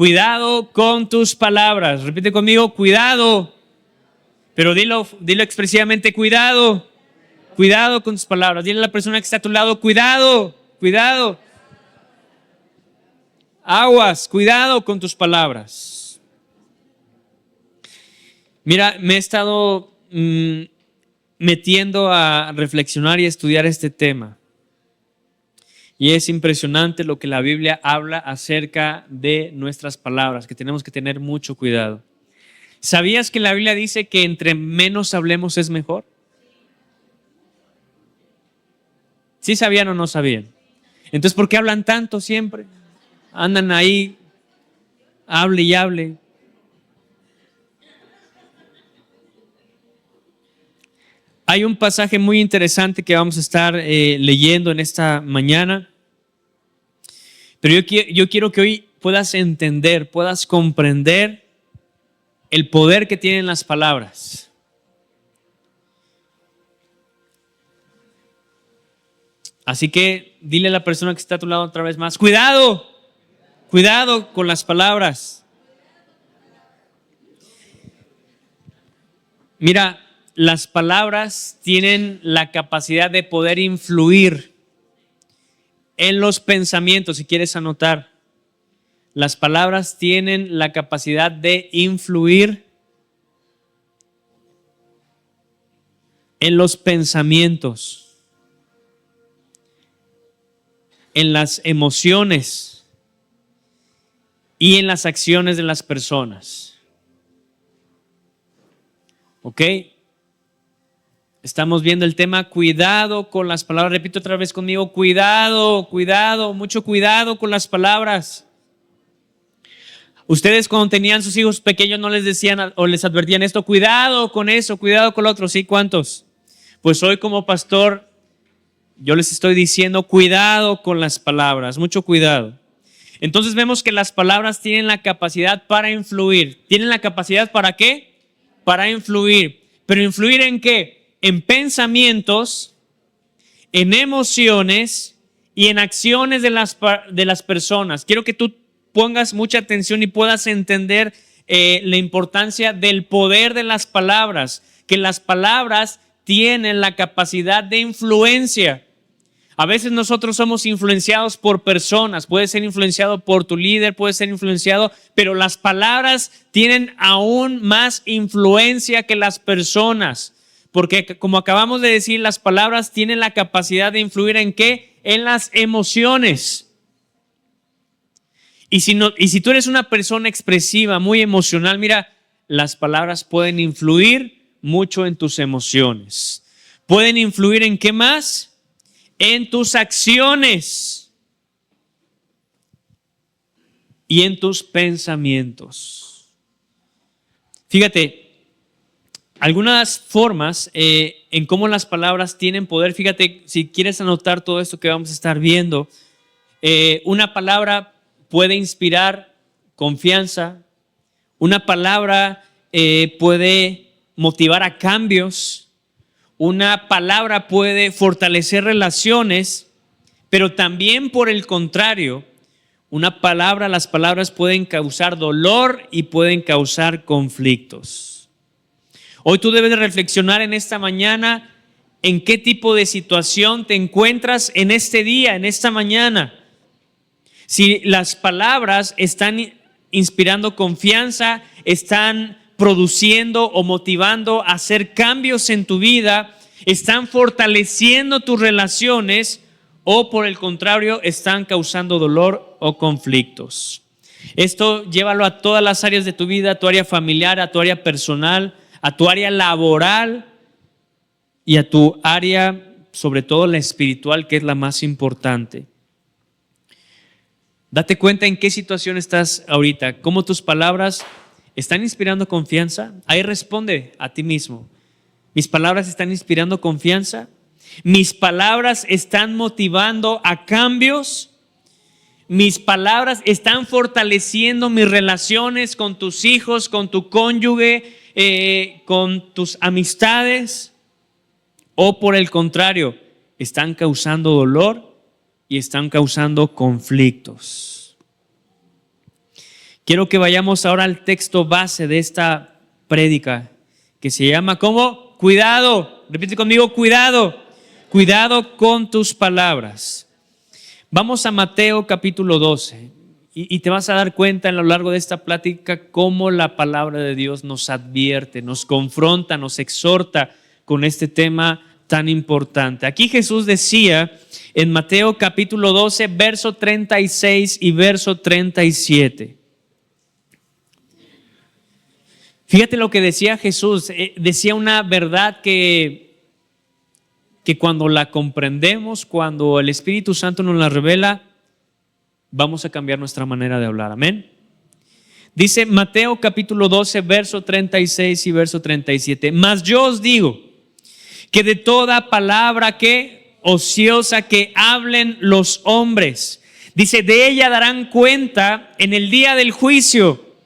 Cuidado con tus palabras. Repite conmigo, cuidado. Pero dilo expresivamente, cuidado. Cuidado con tus palabras. Dile a la persona que está a tu lado, cuidado, cuidado. Aguas, cuidado con tus palabras. Mira, me he estado metiendo a reflexionar y a estudiar este tema. Y es impresionante lo que la Biblia habla acerca de nuestras palabras, que tenemos que tener mucho cuidado. ¿Sabías que la Biblia dice que entre menos hablemos es mejor? ¿Sí sabían o no sabían? Entonces, ¿por qué hablan tanto siempre? Andan ahí, hable y hable. Hay un pasaje muy interesante que vamos a estar leyendo en esta mañana. Pero yo quiero que hoy puedas entender, puedas comprender el poder que tienen las palabras. Así que dile a la persona que está a tu lado otra vez más, cuidado, cuidado con las palabras. Mira, las palabras tienen la capacidad de poder influir en los pensamientos, si quieres anotar. Las palabras tienen la capacidad de influir en los pensamientos, en las emociones y en las acciones de las personas. ¿Ok? Estamos viendo el tema cuidado con las palabras. Repito otra vez conmigo, cuidado, cuidado, mucho cuidado con las palabras. Ustedes cuando tenían sus hijos pequeños no les decían o les advertían esto, cuidado con eso, cuidado con lo otro. ¿Sí? ¿Cuántos? Pues hoy como pastor yo les estoy diciendo cuidado con las palabras, mucho cuidado. Entonces vemos que las palabras tienen la capacidad para influir. ¿Tienen la capacidad para qué? Para influir. ¿Pero influir en qué? En pensamientos, en emociones y en acciones de las personas. Quiero que tú pongas mucha atención y puedas entender la importancia del poder de las palabras, que las palabras tienen la capacidad de influencia. A veces nosotros somos influenciados por personas, puedes ser influenciado por tu líder, puedes ser influenciado, pero las palabras tienen aún más influencia que las personas. Porque como acabamos de decir, las palabras tienen la capacidad de influir ¿en qué? En las emociones. Y si tú eres una persona expresiva, muy emocional, mira, las palabras pueden influir mucho en tus emociones. ¿Pueden influir en qué más? En tus acciones y en tus pensamientos. Fíjate, algunas formas en cómo las palabras tienen poder. Fíjate, si quieres anotar todo esto que vamos a estar viendo, una palabra puede inspirar confianza, una palabra puede motivar a cambios, una palabra puede fortalecer relaciones, pero también por el contrario, las palabras pueden causar dolor y pueden causar conflictos. Hoy tú debes de reflexionar en esta mañana en qué tipo de situación te encuentras en este día, en esta mañana. Si las palabras están inspirando confianza, están produciendo o motivando a hacer cambios en tu vida, están fortaleciendo tus relaciones o por el contrario están causando dolor o conflictos. Esto llévalo a todas las áreas de tu vida, a tu área familiar, a tu área personal, a tu área laboral y a tu área, sobre todo la espiritual, que es la más importante. Date cuenta en qué situación estás ahorita, cómo tus palabras están inspirando confianza. Ahí responde a ti mismo. ¿Mis palabras están inspirando confianza? ¿Mis palabras están motivando a cambios? ¿Mis palabras están fortaleciendo mis relaciones con tus hijos, con tu cónyuge, con tus amistades? ¿O por el contrario, están causando dolor y están causando conflictos? Quiero que vayamos ahora al texto base de esta prédica, que se llama ¿cómo? Cuidado. Repite conmigo, cuidado. Cuidado con tus palabras. Vamos a Mateo capítulo 12 y te vas a dar cuenta a lo largo de esta plática cómo la palabra de Dios nos advierte, nos confronta, nos exhorta con este tema tan importante. Aquí Jesús decía en Mateo capítulo 12, verso 36 y verso 37. Fíjate lo que decía Jesús, decía una verdad que cuando la comprendemos, cuando el Espíritu Santo nos la revela, vamos a cambiar nuestra manera de hablar. Amén. Dice Mateo capítulo 12, verso 36 y verso 37. Mas yo os digo que de toda palabra que ociosa que hablen los hombres, dice, de ella darán cuenta en el día del juicio.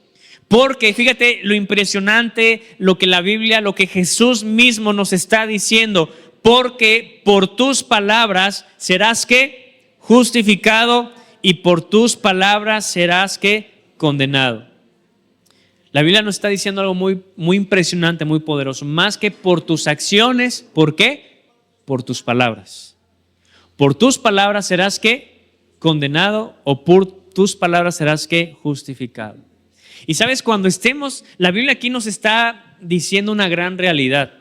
Porque fíjate lo impresionante, lo que la Biblia, lo que Jesús mismo nos está diciendo. Porque por tus palabras serás ¿qué? Justificado, y por tus palabras serás ¿qué? Condenado. La Biblia nos está diciendo algo muy, muy impresionante, muy poderoso. Más que por tus acciones, ¿por qué? Por tus palabras. Por tus palabras serás ¿qué? Condenado, o por tus palabras serás ¿qué? Justificado. Y sabes, cuando estemos, la Biblia aquí nos está diciendo una gran realidad.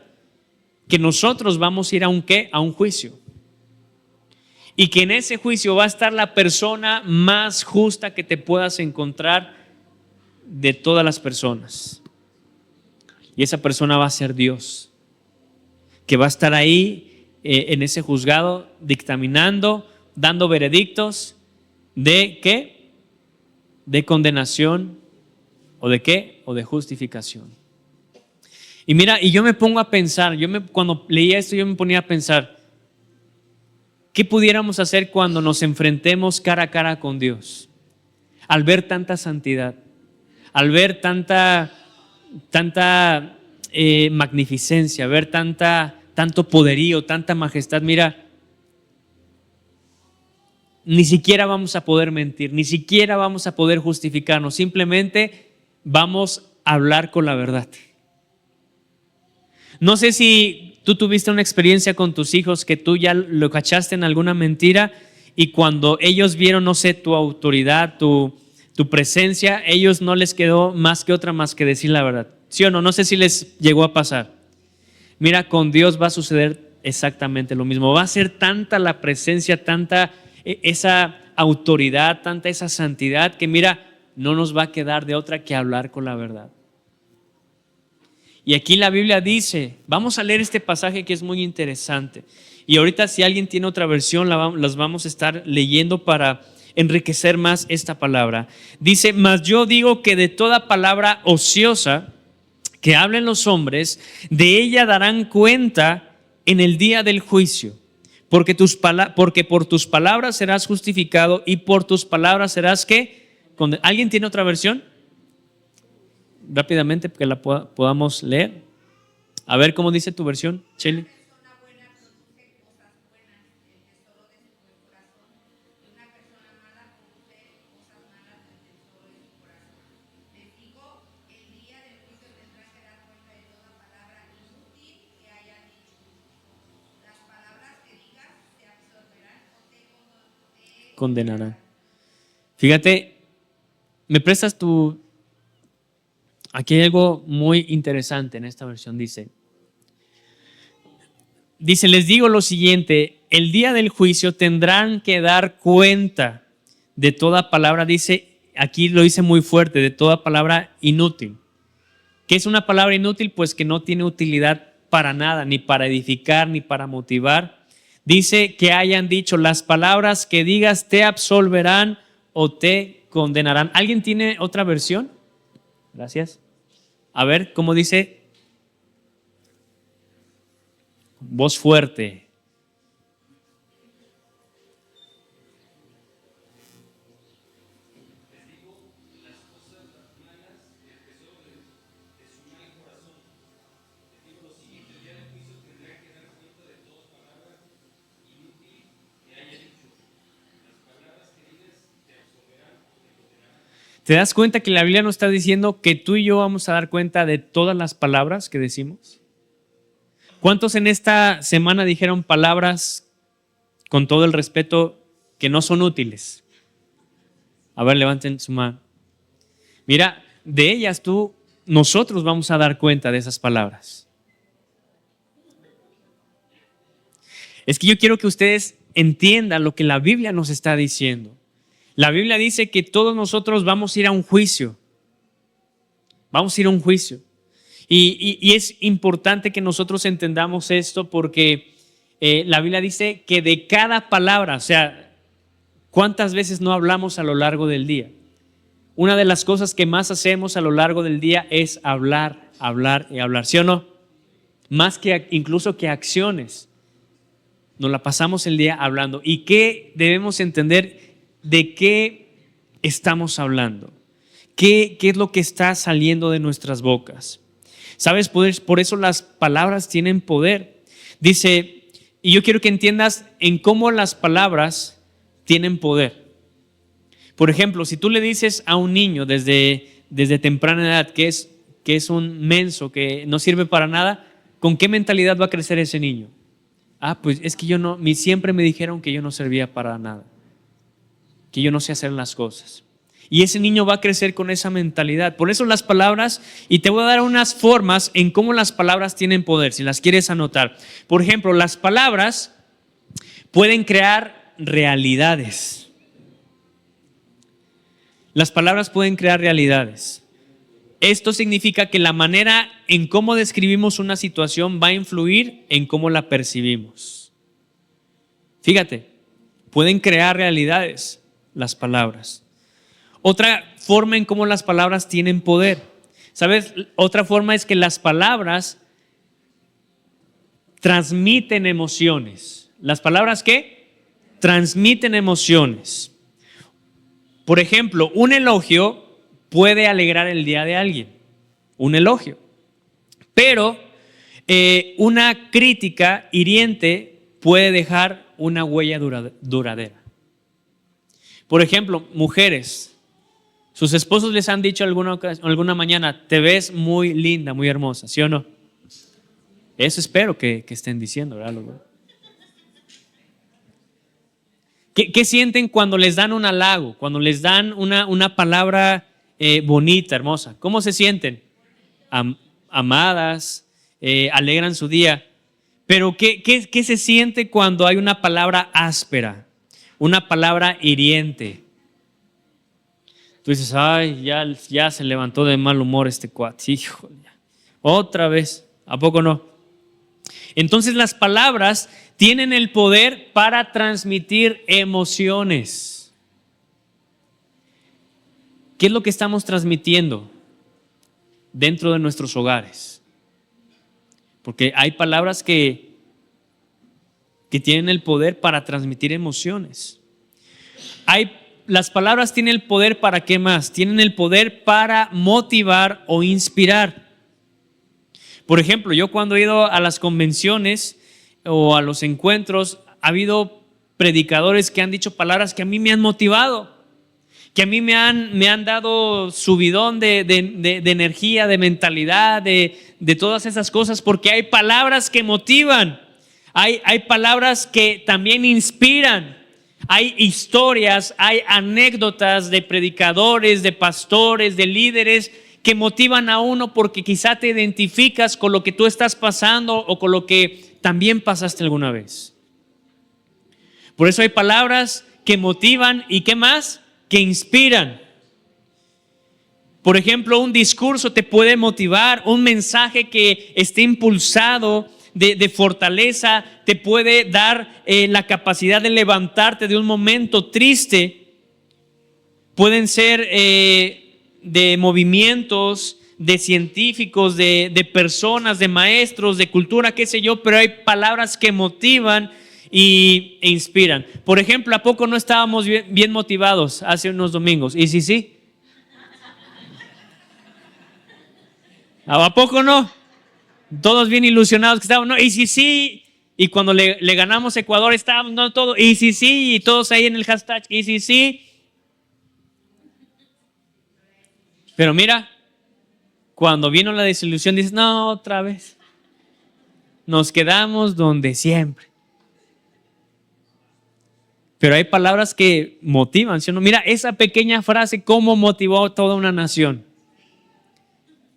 Que nosotros vamos a ir a un ¿qué? A un juicio. Y que en ese juicio va a estar la persona más justa que te puedas encontrar de todas las personas. Y esa persona va a ser Dios, que va a estar ahí en ese juzgado dictaminando, dando veredictos de ¿qué? De condenación o de ¿qué? O de justificación. Y mira, y yo me pongo a pensar, cuando leía esto yo me ponía a pensar, ¿qué pudiéramos hacer cuando nos enfrentemos cara a cara con Dios? Al ver tanta santidad, al ver tanta magnificencia, ver tanto poderío, tanta majestad. Mira, ni siquiera vamos a poder mentir, ni siquiera vamos a poder justificarnos, simplemente vamos a hablar con la verdad. No sé si tú tuviste una experiencia con tus hijos que tú ya lo cachaste en alguna mentira y cuando ellos vieron, no sé, tu autoridad, tu presencia, ellos no les quedó más que decir la verdad. ¿Sí o no? No sé si les llegó a pasar. Mira, con Dios va a suceder exactamente lo mismo. Va a ser tanta la presencia, tanta esa autoridad, tanta esa santidad que mira, no nos va a quedar de otra que hablar con la verdad. Y aquí la Biblia dice, vamos a leer este pasaje que es muy interesante. Y ahorita si alguien tiene otra versión, las vamos a estar leyendo para enriquecer más esta palabra. Dice, mas yo digo que de toda palabra ociosa que hablen los hombres, de ella darán cuenta en el día del juicio. Porque por tus palabras serás justificado y por tus palabras serás ¿qué? ¿Alguien tiene otra versión? Rápidamente, que la podamos leer. A ver cómo dice tu versión, Shelly. Condenarán. Fíjate, me prestas tu... Aquí hay algo muy interesante en esta versión. Dice, les digo lo siguiente, el día del juicio tendrán que dar cuenta de toda palabra, dice, aquí lo dice muy fuerte, de toda palabra inútil. ¿Qué es una palabra inútil? Pues que no tiene utilidad para nada, ni para edificar, ni para motivar. Dice que hayan dicho, las palabras que digas te absolverán o te condenarán. ¿Alguien tiene otra versión? Gracias. A ver, ¿cómo dice? Voz fuerte. ¿Te das cuenta que la Biblia nos está diciendo que tú y yo vamos a dar cuenta de todas las palabras que decimos? ¿Cuántos en esta semana dijeron palabras, con todo el respeto, que no son útiles? A ver, levanten su mano. Mira, de ellas nosotros vamos a dar cuenta de esas palabras. Es que yo quiero que ustedes entiendan lo que la Biblia nos está diciendo. La Biblia dice que todos nosotros vamos a ir a un juicio. Vamos a ir a un juicio. Y es importante que nosotros entendamos esto porque la Biblia dice que de cada palabra, o sea, ¿cuántas veces no hablamos a lo largo del día? Una de las cosas que más hacemos a lo largo del día es hablar, hablar y hablar, ¿sí o no? Más que incluso que acciones. Nos la pasamos el día hablando. ¿Y qué debemos entender? ¿De qué estamos hablando? ¿Qué es lo que está saliendo de nuestras bocas? ¿Sabes? Por eso las palabras tienen poder. Dice, y yo quiero que entiendas en cómo las palabras tienen poder. Por ejemplo, si tú le dices a un niño desde temprana edad que es un menso, que no sirve para nada, ¿con qué mentalidad va a crecer ese niño? Pues es que siempre me dijeron que yo no servía para nada, que yo no sé hacer las cosas. Y ese niño va a crecer con esa mentalidad. Por eso las palabras, y te voy a dar unas formas en cómo las palabras tienen poder, si las quieres anotar. Por ejemplo, las palabras pueden crear realidades. Las palabras pueden crear realidades. Esto significa que la manera en cómo describimos una situación va a influir en cómo la percibimos. Fíjate, pueden crear realidades las palabras. Otra forma en cómo las palabras tienen poder. ¿Sabes? Otra forma es que las palabras transmiten emociones. ¿Las palabras qué? Transmiten emociones. Por ejemplo, un elogio puede alegrar el día de alguien. Un elogio. Pero una crítica hiriente puede dejar una huella duradera. Por ejemplo, mujeres. Sus esposos les han dicho alguna mañana, te ves muy linda, muy hermosa, ¿sí o no? Eso espero que estén diciendo, ¿verdad? ¿Qué sienten cuando les dan un halago, cuando les dan una palabra bonita, hermosa? ¿Cómo se sienten? Amadas, alegran su día. Pero ¿qué se siente cuando hay una palabra áspera, una palabra hiriente? Tú dices, ay, ya se levantó de mal humor este cuate. Híjole, otra vez, ¿a poco no? Entonces las palabras tienen el poder para transmitir emociones. ¿Qué es lo que estamos transmitiendo dentro de nuestros hogares? Porque hay palabras que tienen el poder para transmitir emociones. Las palabras tienen el poder para ¿qué más? Tienen el poder para motivar o inspirar. Por ejemplo, yo cuando he ido a las convenciones o a los encuentros, ha habido predicadores que han dicho palabras que a mí me han motivado, que a mí me han dado subidón de energía, de mentalidad, de todas esas cosas, porque hay palabras que motivan, hay palabras que también inspiran. Hay historias, hay anécdotas de predicadores, de pastores, de líderes que motivan a uno porque quizá te identificas con lo que tú estás pasando o con lo que también pasaste alguna vez. Por eso hay palabras que motivan y ¿qué más? Que inspiran. Por ejemplo, un discurso te puede motivar, un mensaje que esté impulsado de fortaleza te puede dar la capacidad de levantarte de un momento triste. Pueden ser de movimientos, de científicos, de personas, de maestros, de cultura, qué sé yo, pero hay palabras que motivan e inspiran. Por ejemplo, ¿a poco no estábamos bien motivados hace unos domingos? ¿Y sí? ¿A poco no? Todos bien ilusionados que estábamos, ¿no? Y sí, y cuando le ganamos a Ecuador estábamos, no todo, y sí, y todos ahí en el hashtag, y sí. Pero mira, cuando vino la desilusión, dices, no, otra vez. Nos quedamos donde siempre. Pero hay palabras que motivan, ¿sí o no? Mira, esa pequeña frase, cómo motivó a toda una nación.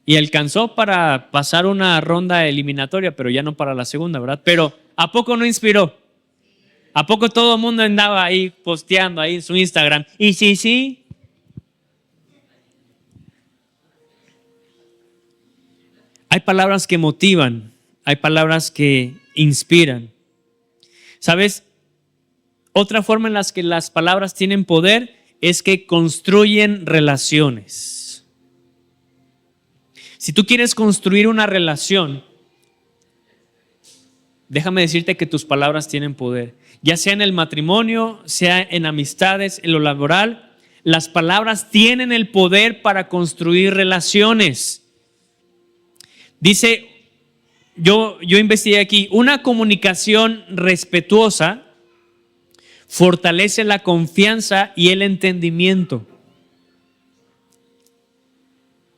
Y alcanzó para pasar una ronda eliminatoria, pero ya no para la segunda, ¿verdad? Pero ¿a poco no inspiró? ¿A poco todo el mundo andaba ahí posteando ahí en su Instagram? Y sí. Hay palabras que motivan, hay palabras que inspiran. ¿Sabes? Otra forma en la que las palabras tienen poder es que construyen relaciones. Si tú quieres construir una relación, déjame decirte que tus palabras tienen poder. Ya sea en el matrimonio, sea en amistades, en lo laboral, las palabras tienen el poder para construir relaciones. Dice, yo investigué aquí, una comunicación respetuosa fortalece la confianza y el entendimiento.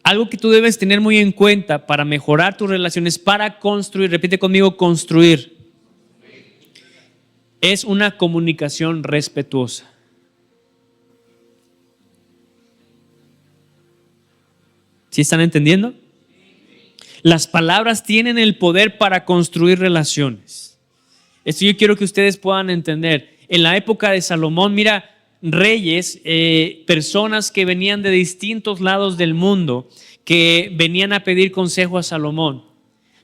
Algo que tú debes tener muy en cuenta para mejorar tus relaciones, para construir, repite conmigo, construir, es una comunicación respetuosa. ¿Sí están entendiendo? Las palabras tienen el poder para construir relaciones. Esto yo quiero que ustedes puedan entender. En la época de Salomón, mira, reyes, personas que venían de distintos lados del mundo, que venían a pedir consejo a Salomón.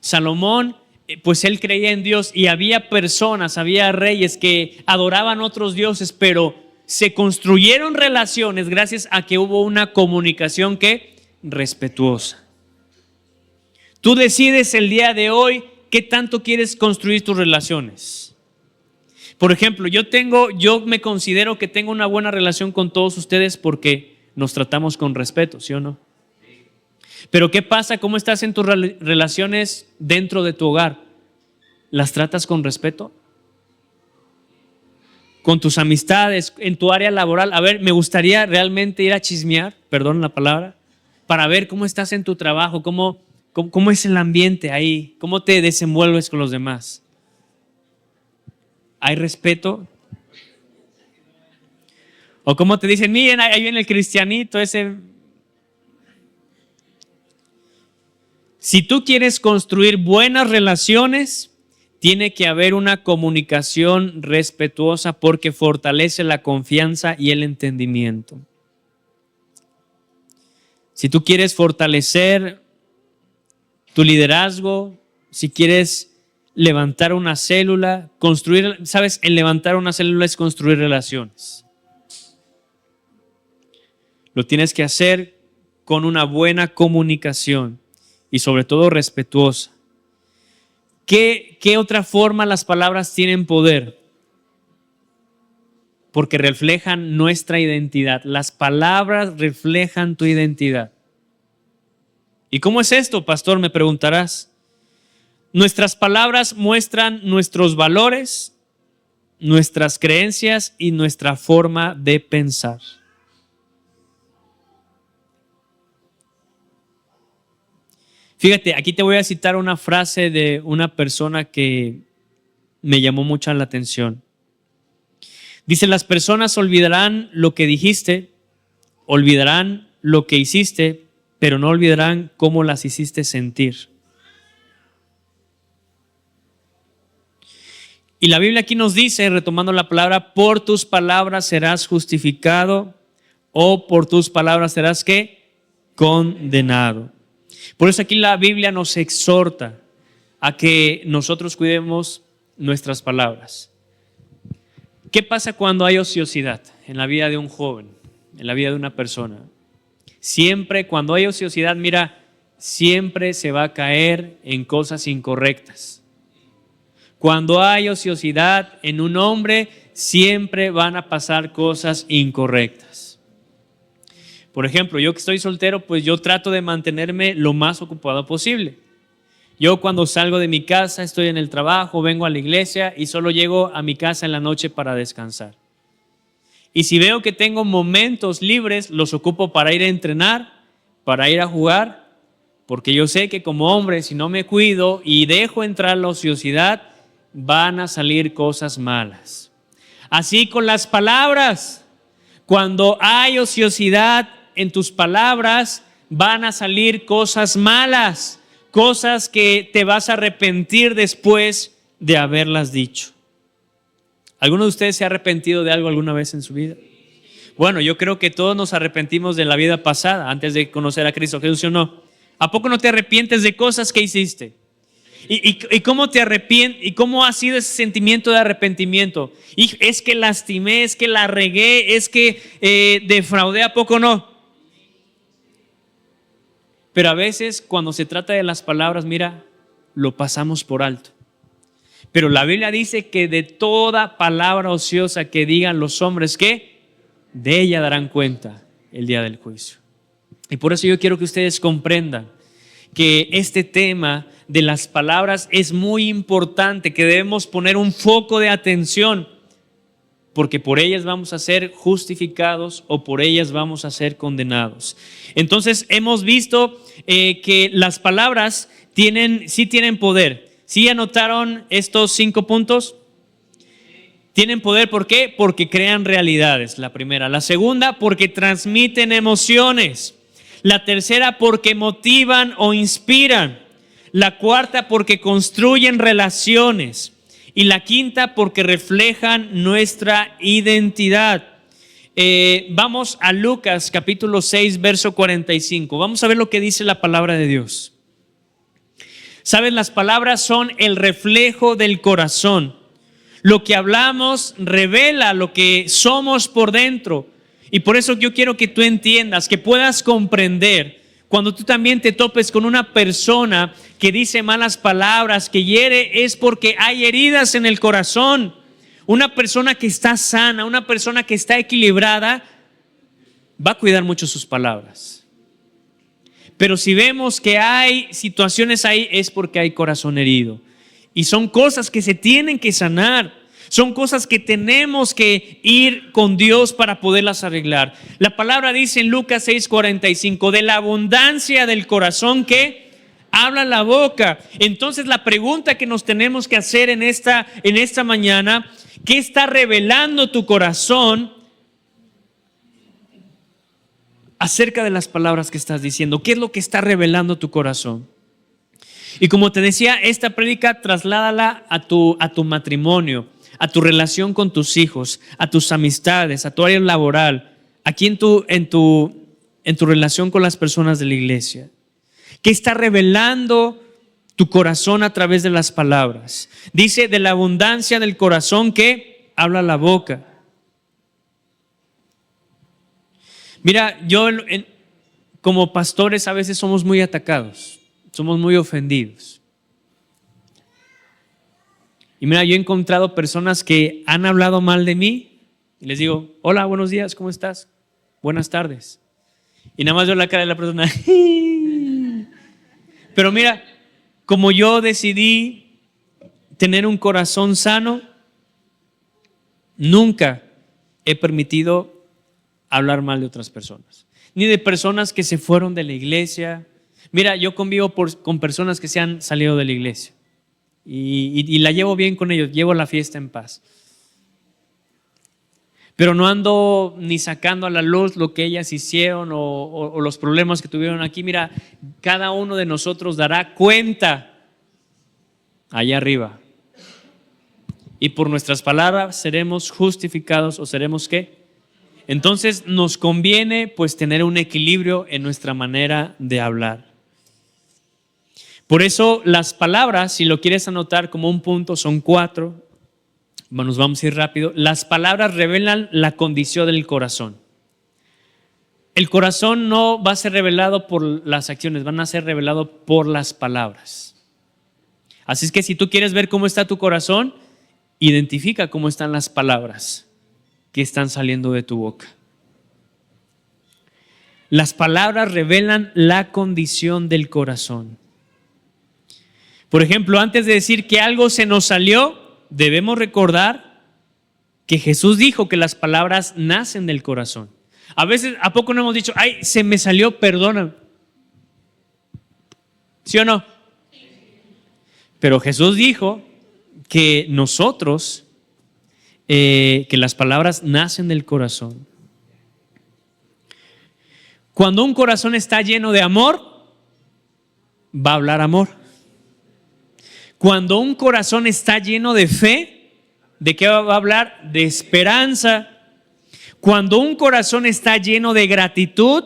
Salomón, pues él creía en Dios y había personas, había reyes que adoraban otros dioses, pero se construyeron relaciones gracias a que hubo una comunicación que respetuosa. Tú decides el día de hoy qué tanto quieres construir tus relaciones. Por ejemplo, yo me considero que tengo una buena relación con todos ustedes porque nos tratamos con respeto, ¿sí o no? Pero ¿qué pasa? ¿Cómo estás en tus relaciones dentro de tu hogar? ¿Las tratas con respeto? Con tus amistades, en tu área laboral. A ver, me gustaría realmente ir a chismear, perdón la palabra, para ver cómo estás en tu trabajo, cómo es el ambiente ahí, cómo te desenvuelves con los demás. ¿Hay respeto? O como te dicen, miren, ahí viene el cristianito ese. Si tú quieres construir buenas relaciones, tiene que haber una comunicación respetuosa porque fortalece la confianza y el entendimiento. Si tú quieres fortalecer tu liderazgo, si quieres levantar una célula, construir, ¿sabes? El levantar una célula es construir relaciones. Lo tienes que hacer con una buena comunicación y sobre todo respetuosa. ¿Qué otra forma las palabras tienen poder? Porque reflejan nuestra identidad. Las palabras reflejan tu identidad. ¿Y cómo es esto, pastor? Me preguntarás. Nuestras palabras muestran nuestros valores, nuestras creencias y nuestra forma de pensar. Fíjate, aquí te voy a citar una frase de una persona que me llamó mucho la atención. Dice, las personas olvidarán lo que dijiste, olvidarán lo que hiciste, pero no olvidarán cómo las hiciste sentir. Y la Biblia aquí nos dice, retomando la palabra, por tus palabras serás justificado o por tus palabras serás ¿qué? Condenado. Por eso aquí la Biblia nos exhorta a que nosotros cuidemos nuestras palabras. ¿Qué pasa cuando hay ociosidad en la vida de un joven, en la vida de una persona? Siempre cuando hay ociosidad, mira, siempre se va a caer en cosas incorrectas. Cuando hay ociosidad en un hombre, siempre van a pasar cosas incorrectas. Por ejemplo, yo que estoy soltero, pues yo trato de mantenerme lo más ocupado posible. Yo cuando salgo de mi casa, estoy en el trabajo, vengo a la iglesia y solo llego a mi casa en la noche para descansar. Y si veo que tengo momentos libres, los ocupo para ir a entrenar, para ir a jugar, porque yo sé que como hombre, si no me cuido y dejo entrar la ociosidad, van a salir cosas malas. Así con las palabras, cuando hay ociosidad en tus palabras, van a salir cosas malas, cosas que te vas a arrepentir después de haberlas dicho. ¿Alguno de ustedes se ha arrepentido de algo alguna vez en su vida? Bueno, yo creo que todos nos arrepentimos de la vida pasada antes de conocer a Cristo Jesús, ¿sí o no? ¿A poco no te arrepientes de cosas que hiciste? ¿Y cómo te arrepientes? ¿Y cómo ha sido ese sentimiento de arrepentimiento? Y es que lastimé, es que la regué, es que defraudé, ¿a poco no? Pero a veces cuando se trata de las palabras, mira, lo pasamos por alto. Pero la Biblia dice que de toda palabra ociosa que digan los hombres, ¿qué? De ella darán cuenta el día del juicio. Y por eso yo quiero que ustedes comprendan que este tema de las palabras es muy importante, que debemos poner un foco de atención, porque por ellas vamos a ser justificados o por ellas vamos a ser condenados. Entonces hemos visto que las palabras sí tienen poder. ¿Sí anotaron estos 5 puntos? Tienen poder, ¿por qué? Porque crean realidades, la primera. La segunda, porque transmiten emociones. La tercera, porque motivan o inspiran. La cuarta, porque construyen relaciones. Y la quinta, porque reflejan nuestra identidad. Vamos a Lucas capítulo 6, verso 45. Vamos a ver lo que dice la palabra de Dios. ¿Saben? Las palabras son el reflejo del corazón. Lo que hablamos revela lo que somos por dentro. Y por eso yo quiero que tú entiendas, que puedas comprender, cuando tú también te topes con una persona que dice malas palabras, que hiere, es porque hay heridas en el corazón. Una persona que está sana, una persona que está equilibrada, va a cuidar mucho sus palabras. Pero si vemos que hay situaciones ahí, es porque hay corazón herido. Y son cosas que se tienen que sanar. Son cosas que tenemos que ir con Dios para poderlas arreglar. La palabra dice en Lucas 6:45, de la abundancia del corazón que habla la boca. Entonces la pregunta que nos tenemos que hacer en esta mañana, ¿qué está revelando tu corazón acerca de las palabras que estás diciendo? ¿Qué es lo que está revelando tu corazón? Y como te decía, esta prédica trasládala a tu matrimonio, a tu relación con tus hijos, a tus amistades, a tu área laboral, aquí en tu relación con las personas de la iglesia. ¿Qué está revelando tu corazón a través de las palabras? Dice, de la abundancia del corazón que habla la boca. Mira, como pastores a veces somos muy atacados, somos muy ofendidos. Y mira, yo he encontrado personas que han hablado mal de mí y les digo, hola, buenos días, ¿cómo estás? Buenas tardes. Y nada más veo la cara de la persona. Pero mira, como yo decidí tener un corazón sano, nunca he permitido hablar mal de otras personas, ni de personas que se fueron de la iglesia. Mira, yo convivo con personas que se han salido de la iglesia y la llevo bien con ellos, llevo la fiesta en paz. Pero no ando ni sacando a la luz lo que ellas hicieron o los problemas que tuvieron aquí. Mira, cada uno de nosotros dará cuenta allá arriba. Y por nuestras palabras seremos justificados o seremos ¿qué? Entonces nos conviene pues tener un equilibrio en nuestra manera de hablar. Por eso las palabras, si lo quieres anotar como un punto, son 4. Nos vamos a ir rápido. Las palabras revelan la condición del corazón. El corazón no va a ser revelado por las acciones, van a ser revelado por las palabras. Así es que si tú quieres ver cómo está tu corazón, identifica cómo están las palabras que están saliendo de tu boca. Las palabras revelan la condición del corazón. Por ejemplo, antes de decir que algo se nos salió, debemos recordar que Jesús dijo que las palabras nacen del corazón. A veces, ¿a poco no hemos dicho, ay, se me salió, perdona? ¿Sí o no? Pero Jesús dijo que nosotros, que las palabras nacen del corazón. Cuando un corazón está lleno de amor, va a hablar amor. Cuando un corazón está lleno de fe, ¿de qué va a hablar? De esperanza. Cuando un corazón está lleno de gratitud,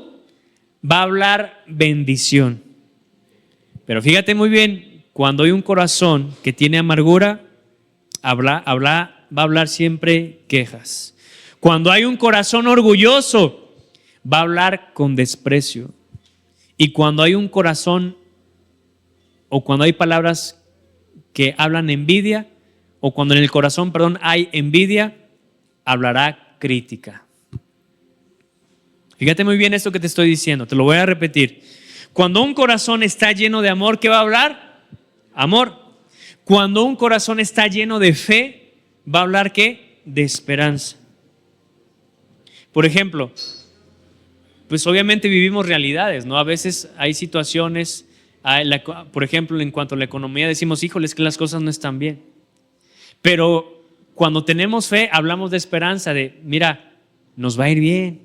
va a hablar bendición. Pero fíjate muy bien, cuando hay un corazón que tiene amargura, va a hablar siempre quejas. Cuando hay un corazón orgulloso, va a hablar con desprecio. Y cuando hay un corazón, o cuando hay palabras que hablan envidia, o cuando en el corazón, perdón, hay envidia, hablará crítica. Fíjate muy bien esto que te estoy diciendo, te lo voy a repetir. Cuando un corazón está lleno de amor, ¿qué va a hablar? Amor. Cuando un corazón está lleno de fe, va a hablar ¿qué? De esperanza. Por ejemplo, pues obviamente vivimos realidades, ¿no? A veces hay situaciones, por ejemplo, en cuanto a la economía decimos, híjole, es que las cosas no están bien. Pero cuando tenemos fe, hablamos de esperanza, de mira, nos va a ir bien,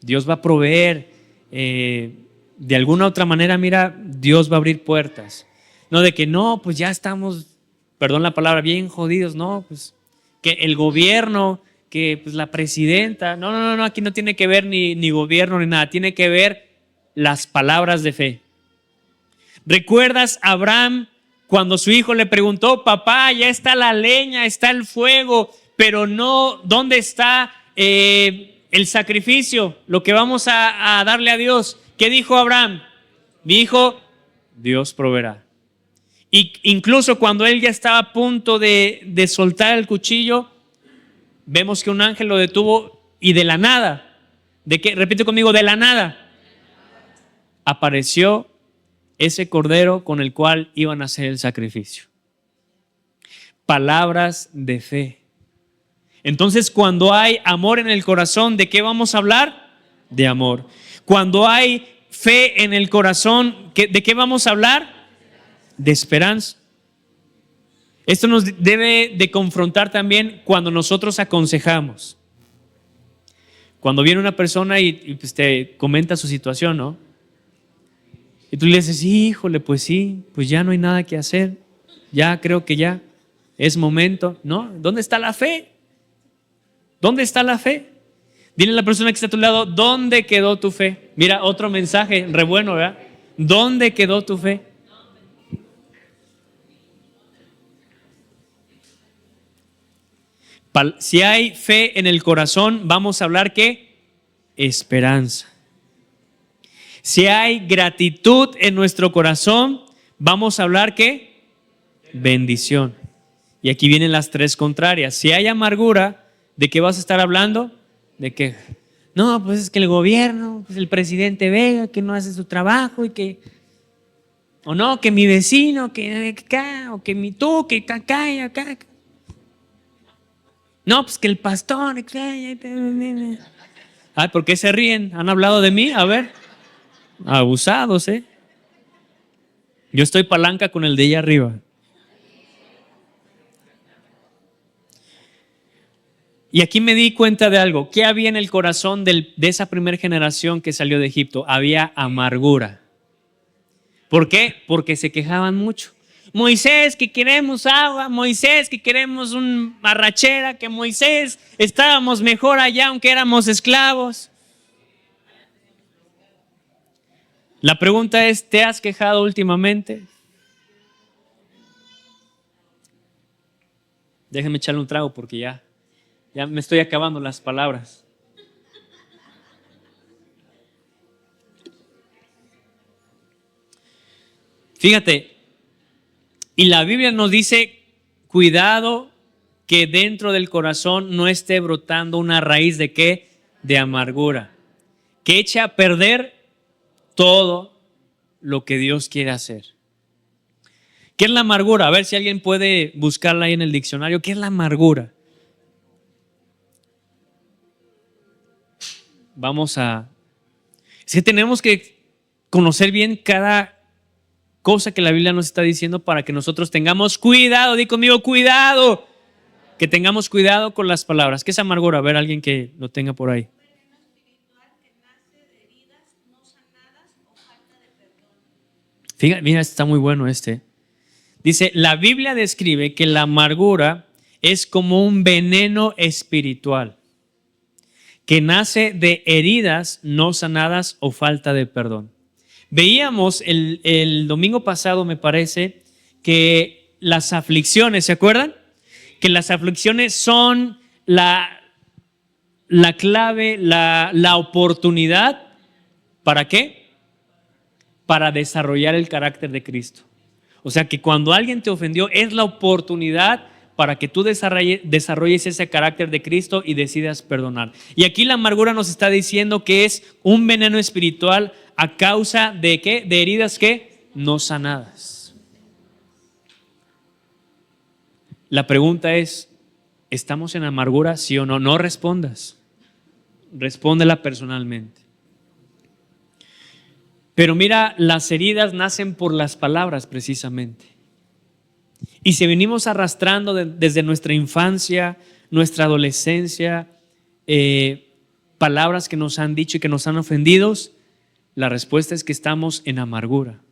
Dios va a proveer, de alguna otra manera, mira, Dios va a abrir puertas. No de que no, pues ya estamos, perdón la palabra, bien jodidos, no, pues que el gobierno, que pues la presidenta, no, aquí no tiene que ver ni gobierno ni nada, tiene que ver las palabras de fe. ¿Recuerdas a Abraham cuando su hijo le preguntó, papá, ya está la leña, está el fuego, pero no, ¿dónde está el sacrificio, lo que vamos a darle a Dios? ¿Qué dijo Abraham? Dijo, Dios proveerá. Y incluso cuando él ya estaba a punto de soltar el cuchillo, vemos que un ángel lo detuvo y de la nada, ¿de qué? Repite conmigo, de la nada, apareció ese cordero con el cual iban a hacer el sacrificio. Palabras de fe. Entonces, cuando hay amor en el corazón, ¿de qué vamos a hablar? De amor. Cuando hay fe en el corazón, ¿de qué vamos a hablar? De esperanza. Esto nos debe de confrontar también cuando nosotros aconsejamos. Cuando viene una persona y pues te comenta su situación, ¿no? Y tú le dices, híjole, pues sí, pues ya no hay nada que hacer. Ya creo que ya es momento, ¿no? ¿Dónde está la fe? ¿Dónde está la fe? Dile a la persona que está a tu lado, ¿dónde quedó tu fe? Mira, otro mensaje re bueno, ¿verdad? ¿Dónde quedó tu fe? Si hay fe en el corazón, vamos a hablar ¿qué? Esperanza. Si hay gratitud en nuestro corazón, vamos a hablar ¿qué? Bendición. Y aquí vienen las tres contrarias. Si hay amargura, ¿de qué vas a estar hablando? De que, no, pues es que el gobierno, pues el presidente Vega, que no hace su trabajo y que, o no, que mi vecino, que acá, o que mi tú, que acá y acá. No, pues que el pastor. Ay, ¿por qué se ríen? ¿Han hablado de mí? A ver. Abusados, ¿eh? Yo estoy palanca con el de allá arriba. Y aquí me di cuenta de algo. ¿Qué había en el corazón de esa primera generación que salió de Egipto? Había amargura. ¿Por qué? Porque se quejaban mucho. Moisés, que queremos agua. Moisés, que queremos una arrachera. Que Moisés, estábamos mejor allá aunque éramos esclavos. La pregunta es, ¿te has quejado últimamente? Déjenme echarle un trago porque ya me estoy acabando las palabras. Fíjate, y la Biblia nos dice, cuidado que dentro del corazón no esté brotando una raíz de ¿qué? De amargura, que eche a perder todo lo que Dios quiere hacer. ¿Qué es la amargura? A ver si alguien puede buscarla ahí en el diccionario. ¿Qué es la amargura? Es que tenemos que conocer bien cada cosa que la Biblia nos está diciendo para que nosotros tengamos cuidado. Di conmigo, cuidado. Que tengamos cuidado con las palabras. ¿Qué es amargura? A ver, alguien que lo tenga por ahí. Fíjate, mira, está muy bueno este. Dice, la Biblia describe que la amargura es como un veneno espiritual que nace de heridas no sanadas o falta de perdón. Veíamos el domingo pasado, me parece, que las aflicciones, ¿se acuerdan? Que las aflicciones son la clave, la oportunidad. ¿Para qué? Para desarrollar el carácter de Cristo. O sea que cuando alguien te ofendió, es la oportunidad para que tú desarrolles ese carácter de Cristo y decidas perdonar. Y aquí la amargura nos está diciendo que es un veneno espiritual a causa de ¿qué? De heridas que no sanadas. La pregunta es, ¿estamos en amargura, sí o no? No respondas. Respóndela personalmente. Pero mira, las heridas nacen por las palabras precisamente. Y si venimos arrastrando desde nuestra infancia, nuestra adolescencia, palabras que nos han dicho y que nos han ofendido, la respuesta es que estamos en amargura.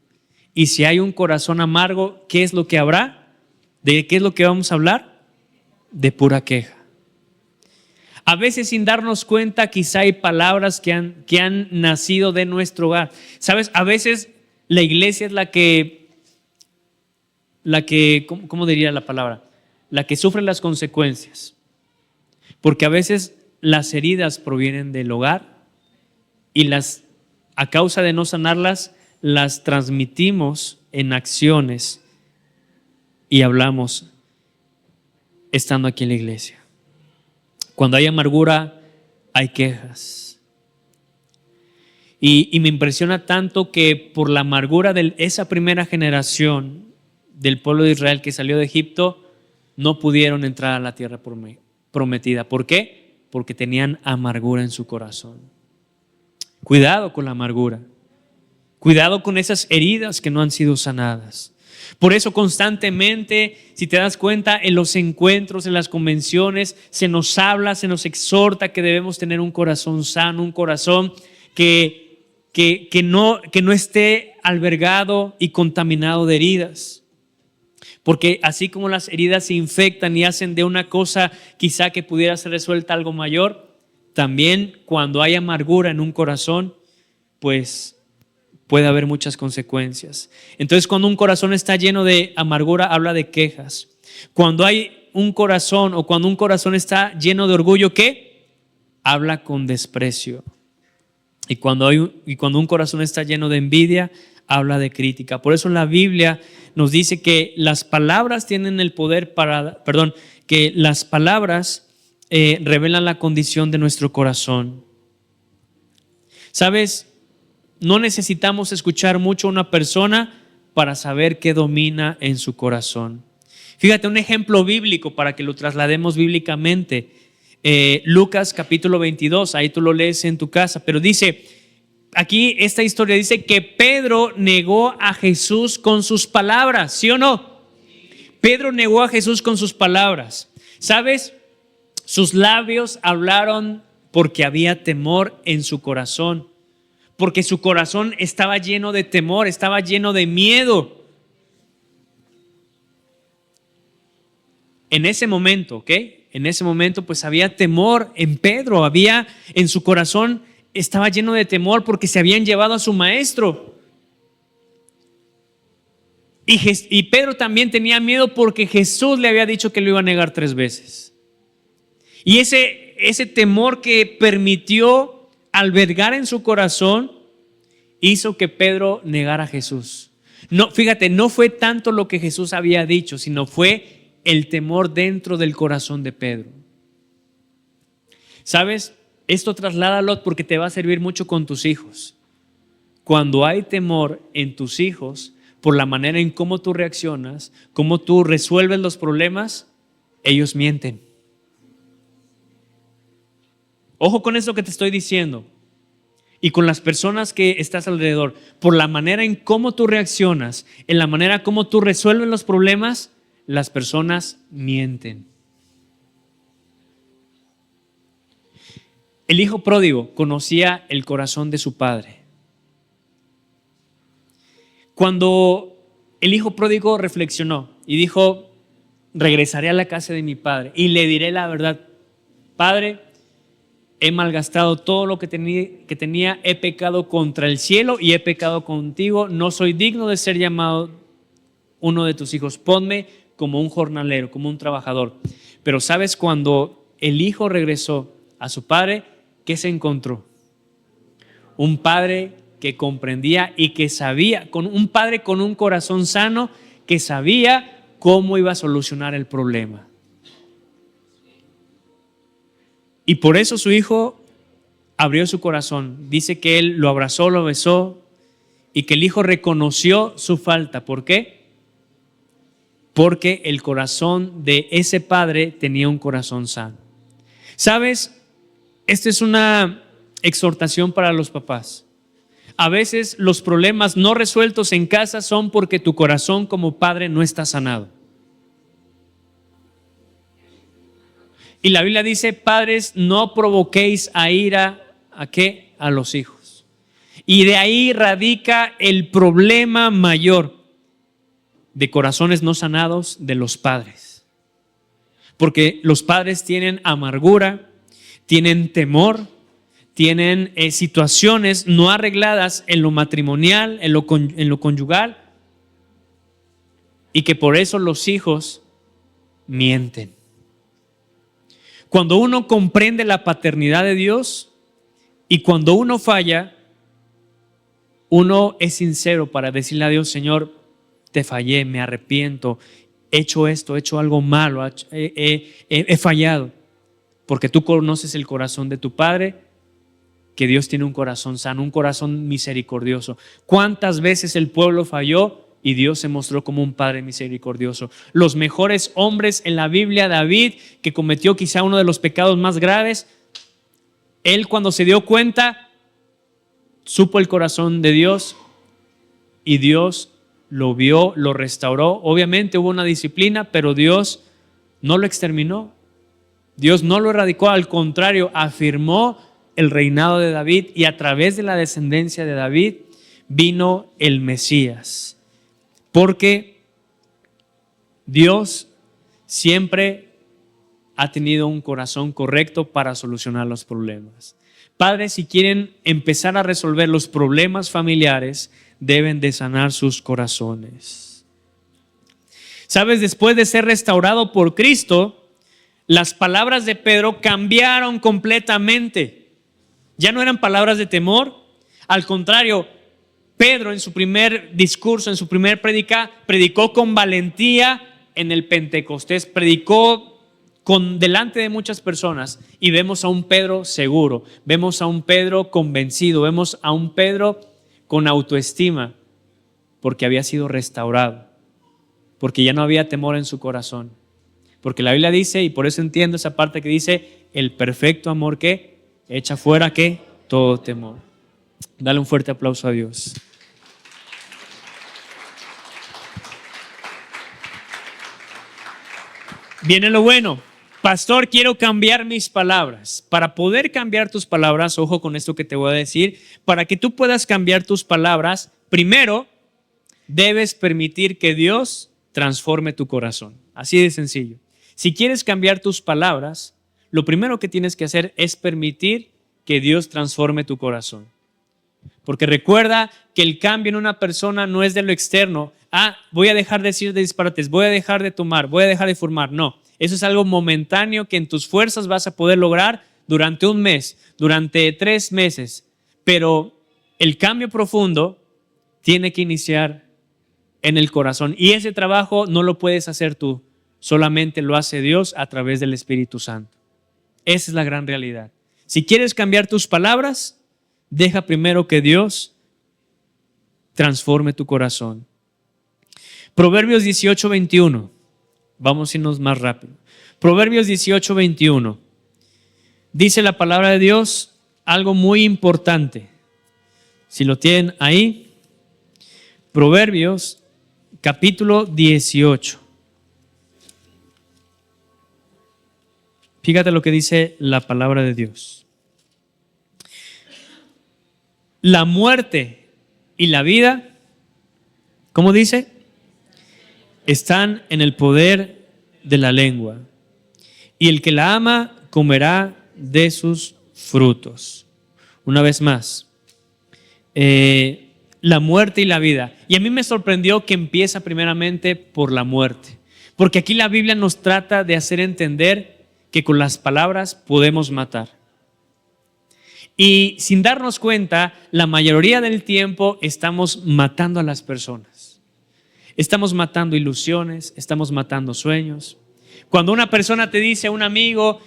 Y si hay un corazón amargo, ¿qué es lo que habrá? ¿De qué es lo que vamos a hablar? De pura queja. A veces sin darnos cuenta quizá hay palabras que han nacido de nuestro hogar. ¿Sabes? A veces la iglesia es la que, ¿cómo diría la palabra? La que sufre las consecuencias. Porque a veces las heridas provienen del hogar y a causa de no sanarlas, las transmitimos en acciones y hablamos estando aquí en la iglesia. Cuando hay amargura, hay quejas. Y me impresiona tanto que por la amargura de esa primera generación del pueblo de Israel que salió de Egipto, no pudieron entrar a la tierra prometida. ¿Por qué? Porque tenían amargura en su corazón. Cuidado con la amargura. Cuidado con esas heridas que no han sido sanadas. Por eso constantemente, si te das cuenta, en los encuentros, en las convenciones, se nos habla, se nos exhorta que debemos tener un corazón sano, un corazón que no esté albergado y contaminado de heridas. Porque así como las heridas se infectan y hacen de una cosa quizá que pudiera ser resuelta algo mayor, también cuando hay amargura en un corazón, pues puede haber muchas consecuencias. Entonces, cuando un corazón está lleno de amargura, habla de quejas. Cuando hay un corazón o cuando un corazón está lleno de orgullo, ¿qué? Habla con desprecio. Y cuando un corazón está lleno de envidia, habla de crítica. Por eso la Biblia nos dice que las palabras tienen el poder que las palabras revelan la condición de nuestro corazón. ¿Sabes? No necesitamos escuchar mucho a una persona para saber qué domina en su corazón. Fíjate, un ejemplo bíblico para que lo traslademos bíblicamente. Lucas capítulo 22, ahí tú lo lees en tu casa, pero dice, aquí esta historia dice que Pedro negó a Jesús con sus palabras, ¿sí o no? Pedro negó a Jesús con sus palabras. ¿Sabes? Sus labios hablaron porque había temor en su corazón. Porque su corazón estaba lleno de temor, estaba lleno de miedo. En ese momento, ¿ok? En ese momento pues había temor en Pedro, en su corazón estaba lleno de temor porque se habían llevado a su maestro. Y Pedro también tenía miedo porque Jesús le había dicho que lo iba a negar 3 veces. Y ese temor que permitió albergar en su corazón hizo que Pedro negara a Jesús. No, fíjate, no fue tanto lo que Jesús había dicho, sino fue el temor dentro del corazón de Pedro. ¿Sabes? Esto trasládalo porque te va a servir mucho con tus hijos. Cuando hay temor en tus hijos, por la manera en cómo tú reaccionas, cómo tú resuelves los problemas, ellos mienten. Ojo con eso que te estoy diciendo. y con las personas que estás alrededor, por la manera en cómo tú reaccionas, en la manera como tú resuelves los problemas, las personas mienten. El hijo pródigo conocía el corazón de su padre. Cuando el hijo pródigo reflexionó y dijo: regresaré a la casa de mi padre y le diré la verdad. Padre, he malgastado todo lo que tenía, he pecado contra el cielo y he pecado contigo, no soy digno de ser llamado uno de tus hijos, ponme como un jornalero, como un trabajador. Pero ¿sabes? Cuando el hijo regresó a su padre, ¿qué se encontró? Un padre que comprendía y que sabía, un padre con un corazón sano, que sabía cómo iba a solucionar el problema. Y por eso su hijo abrió su corazón. Dice que él lo abrazó, lo besó y que el hijo reconoció su falta. ¿Por qué? Porque el corazón de ese padre tenía un corazón sano. ¿Sabes? Esta es una exhortación para los papás. A veces los problemas no resueltos en casa son porque tu corazón como padre no está sanado. Y la Biblia dice: padres, no provoquéis a ira, ¿a qué? A los hijos. Y de ahí radica el problema mayor de corazones no sanados de los padres. Porque los padres tienen amargura, tienen temor, tienen situaciones no arregladas en lo matrimonial, en lo conyugal, y que por eso los hijos mienten. Cuando uno comprende la paternidad de Dios y cuando uno falla, uno es sincero para decirle a Dios: Señor, te fallé, me arrepiento, he hecho esto, he hecho algo malo, he fallado. Porque tú conoces el corazón de tu Padre, que Dios tiene un corazón sano, un corazón misericordioso. ¿Cuántas veces el pueblo falló y Dios se mostró como un Padre misericordioso? Los mejores hombres en la Biblia, David, que cometió quizá uno de los pecados más graves, él cuando se dio cuenta, supo el corazón de Dios y Dios lo vio, lo restauró. Obviamente hubo una disciplina, pero Dios no lo exterminó. Dios no lo erradicó, al contrario, afirmó el reinado de David y a través de la descendencia de David vino el Mesías. Porque Dios siempre ha tenido un corazón correcto para solucionar los problemas. Padres, si quieren empezar a resolver los problemas familiares, deben de sanar sus corazones. ¿Sabes? Después de ser restaurado por Cristo, las palabras de Pedro cambiaron completamente. Ya no eran palabras de temor. Al contrario, Pedro en su primer discurso, en su primer predicó con valentía en el Pentecostés, predicó delante de muchas personas y vemos a un Pedro seguro, vemos a un Pedro convencido, vemos a un Pedro con autoestima porque había sido restaurado, porque ya no había temor en su corazón. Porque la Biblia dice, y por eso entiendo esa parte que dice: el perfecto amor que echa fuera ¿qué? Todo temor. Dale un fuerte aplauso a Dios. Viene lo bueno. Pastor, quiero cambiar mis palabras. Para poder cambiar tus palabras, ojo con esto que te voy a decir, para que tú puedas cambiar tus palabras, primero debes permitir que Dios transforme tu corazón. Así de sencillo. Si quieres cambiar tus palabras, lo primero que tienes que hacer es permitir que Dios transforme tu corazón. Porque recuerda que el cambio en una persona no es de lo externo. Voy a dejar de decir disparates, voy a dejar de tomar, voy a dejar de fumar. No, eso es algo momentáneo que en tus fuerzas vas a poder lograr durante un mes, durante 3 meses. Pero el cambio profundo tiene que iniciar en el corazón. Y ese trabajo no lo puedes hacer tú. Solamente lo hace Dios a través del Espíritu Santo. Esa es la gran realidad. Si quieres cambiar tus palabras, deja primero que Dios transforme tu corazón. Proverbios 18:21. Vamos a irnos más rápido. Proverbios 18:21. Dice la palabra de Dios algo muy importante. Si lo tienen ahí, Proverbios capítulo 18. Fíjate lo que dice la palabra de Dios. La muerte y la vida, ¿cómo dice? Están en el poder de la lengua, y el que la ama comerá de sus frutos. Una vez más, la muerte y la vida. Y a mí me sorprendió que empieza primeramente por la muerte, porque aquí la Biblia nos trata de hacer entender que con las palabras podemos matar. Y sin darnos cuenta, la mayoría del tiempo estamos matando a las personas. Estamos matando ilusiones, estamos matando sueños. Cuando una persona te dice a un amigo,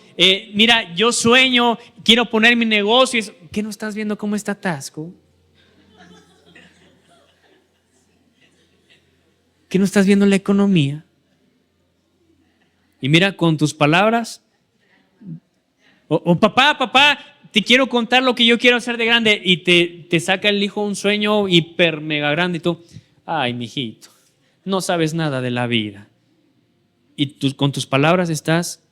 mira, yo sueño, quiero poner mi negocio, ¿qué no estás viendo cómo está Tasco? ¿Qué no estás viendo la economía? Y mira, con tus palabras, papá, te quiero contar lo que yo quiero hacer de grande, y te saca el hijo un sueño hiper mega grande, y tú, ay, mijito, no sabes nada de la vida. Y tú, con tus palabras estás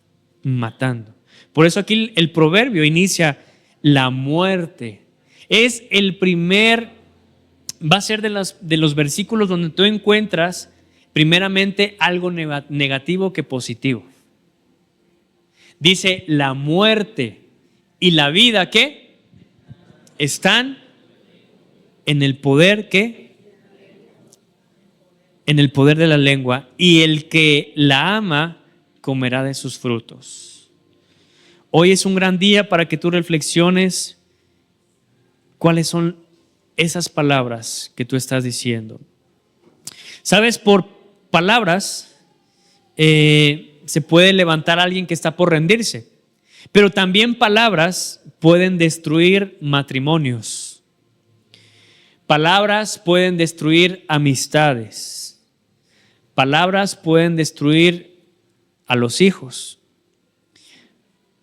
matando. Por eso aquí el proverbio inicia: la muerte. Es el primer, va a ser de los versículos donde tú encuentras primeramente algo negativo que positivo. Dice: la muerte y la vida, ¿qué? Están en el poder, ¿qué? En el poder de la lengua, y el que la ama comerá de sus frutos. Hoy es un gran día para que tú reflexiones cuáles son esas palabras que tú estás diciendo. ¿Sabes? Por palabras se puede levantar a alguien que está por rendirse, pero también palabras pueden destruir matrimonios. Palabras pueden destruir amistades. Palabras pueden destruir a los hijos.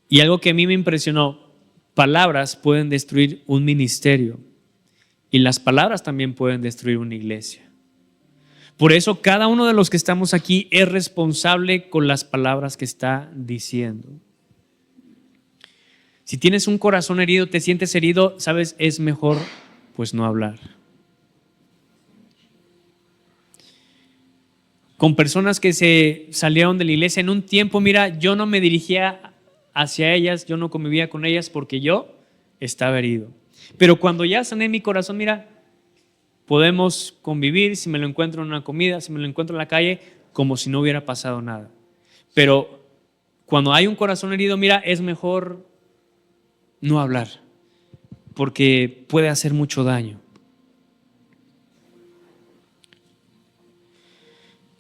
Y algo que a mí me impresionó: palabras pueden destruir un ministerio, y las palabras también pueden destruir una iglesia. Por eso cada uno de los que estamos aquí es responsable con las palabras que está diciendo. Si tienes un corazón herido, te sientes herido, sabes, es mejor pues no hablar. Con personas que se salieron de la iglesia en un tiempo, mira, yo no me dirigía hacia ellas, yo no convivía con ellas porque yo estaba herido. Pero cuando ya sané mi corazón, mira, podemos convivir, si me lo encuentro en una comida, si me lo encuentro en la calle, como si no hubiera pasado nada. Pero cuando hay un corazón herido, mira, es mejor no hablar, porque puede hacer mucho daño.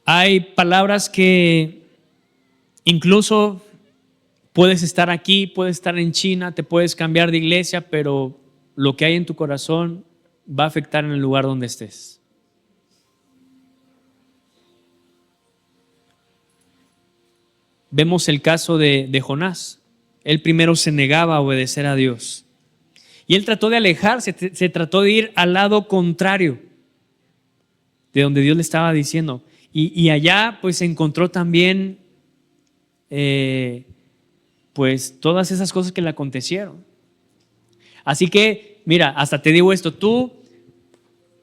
Hay palabras que incluso puedes estar aquí, puedes estar en China, te puedes cambiar de iglesia, pero lo que hay en tu corazón va a afectar en el lugar donde estés. Vemos el caso de Jonás. Él primero se negaba a obedecer a Dios. Y él trató de alejarse, se trató de ir al lado contrario de donde Dios le estaba diciendo. Y allá pues encontró también pues todas esas cosas que le acontecieron. Así que mira, hasta te digo esto: tú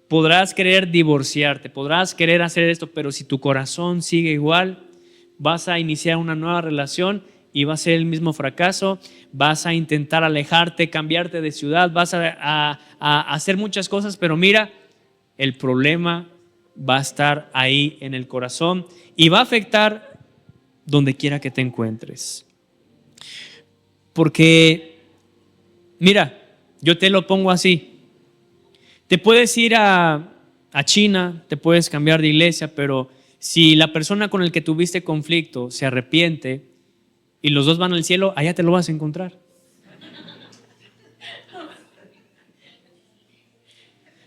podrás querer divorciarte, podrás querer hacer esto, pero si tu corazón sigue igual, vas a iniciar una nueva relación y va a ser el mismo fracaso. Vas a intentar alejarte, cambiarte de ciudad, vas a hacer muchas cosas, pero mira, el problema va a estar ahí en el corazón y va a afectar donde quiera que te encuentres. Porque mira, yo te lo pongo así: te puedes ir a China, te puedes cambiar de iglesia, pero si la persona con el que tuviste conflicto se arrepiente y los dos van al cielo, allá te lo vas a encontrar.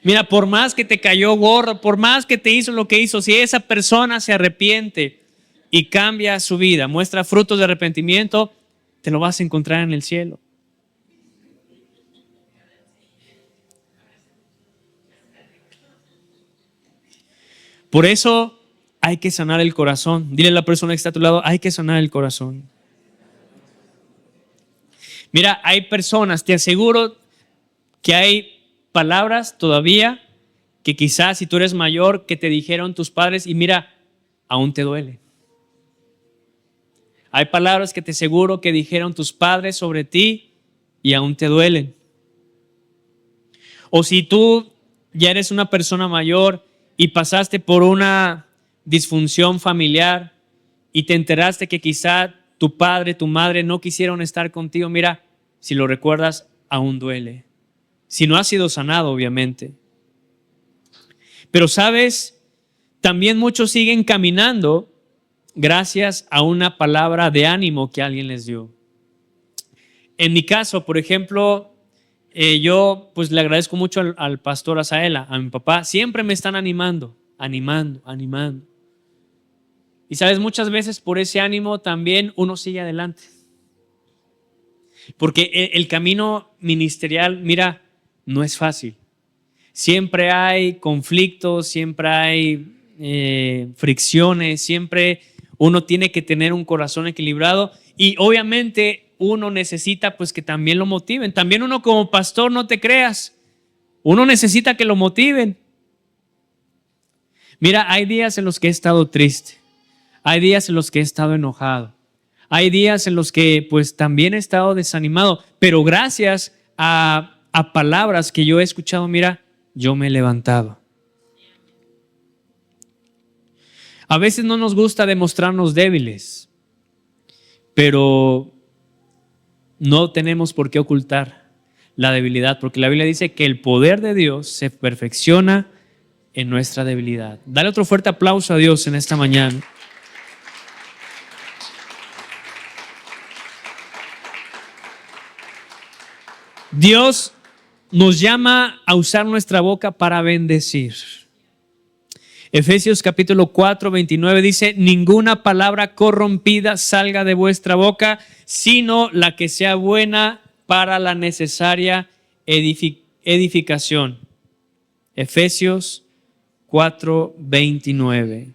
Mira, por más que te cayó gordo, por más que te hizo lo que hizo, si esa persona se arrepiente y cambia su vida, muestra frutos de arrepentimiento, te lo vas a encontrar en el cielo. Por eso hay que sanar el corazón. Dile a la persona que está a tu lado, hay que sanar el corazón. Mira, hay personas, te aseguro que hay palabras todavía que quizás si tú eres mayor, que te dijeron tus padres y mira, aún te duele. Hay palabras que te aseguro que dijeron tus padres sobre ti y aún te duelen. O si tú ya eres una persona mayor y pasaste por una disfunción familiar y te enteraste que quizá tu padre, tu madre no quisieron estar contigo, mira, si lo recuerdas, aún duele. Si no ha sido sanado, obviamente. Pero sabes, también muchos siguen caminando gracias a una palabra de ánimo que alguien les dio. En mi caso, por ejemplo, yo pues le agradezco mucho al pastor Asaela, a mi papá. Siempre me están animando. Y sabes, muchas veces por ese ánimo también uno sigue adelante. Porque el camino ministerial, mira, no es fácil. Siempre hay conflictos, siempre hay fricciones, siempre uno tiene que tener un corazón equilibrado y obviamente uno necesita pues que también lo motiven. También uno como pastor, no te creas, uno necesita que lo motiven. Mira, hay días en los que he estado triste, hay días en los que he estado enojado, hay días en los que pues también he estado desanimado, pero gracias a palabras que yo he escuchado, mira, yo me he levantado. A veces no nos gusta demostrarnos débiles, pero no tenemos por qué ocultar la debilidad, porque la Biblia dice que el poder de Dios se perfecciona en nuestra debilidad. Dale otro fuerte aplauso a Dios en esta mañana. Dios nos llama a usar nuestra boca para bendecir. Efesios capítulo 4, 29 dice, ninguna palabra corrompida salga de vuestra boca, sino la que sea buena para la necesaria edificación. Efesios 4, 29.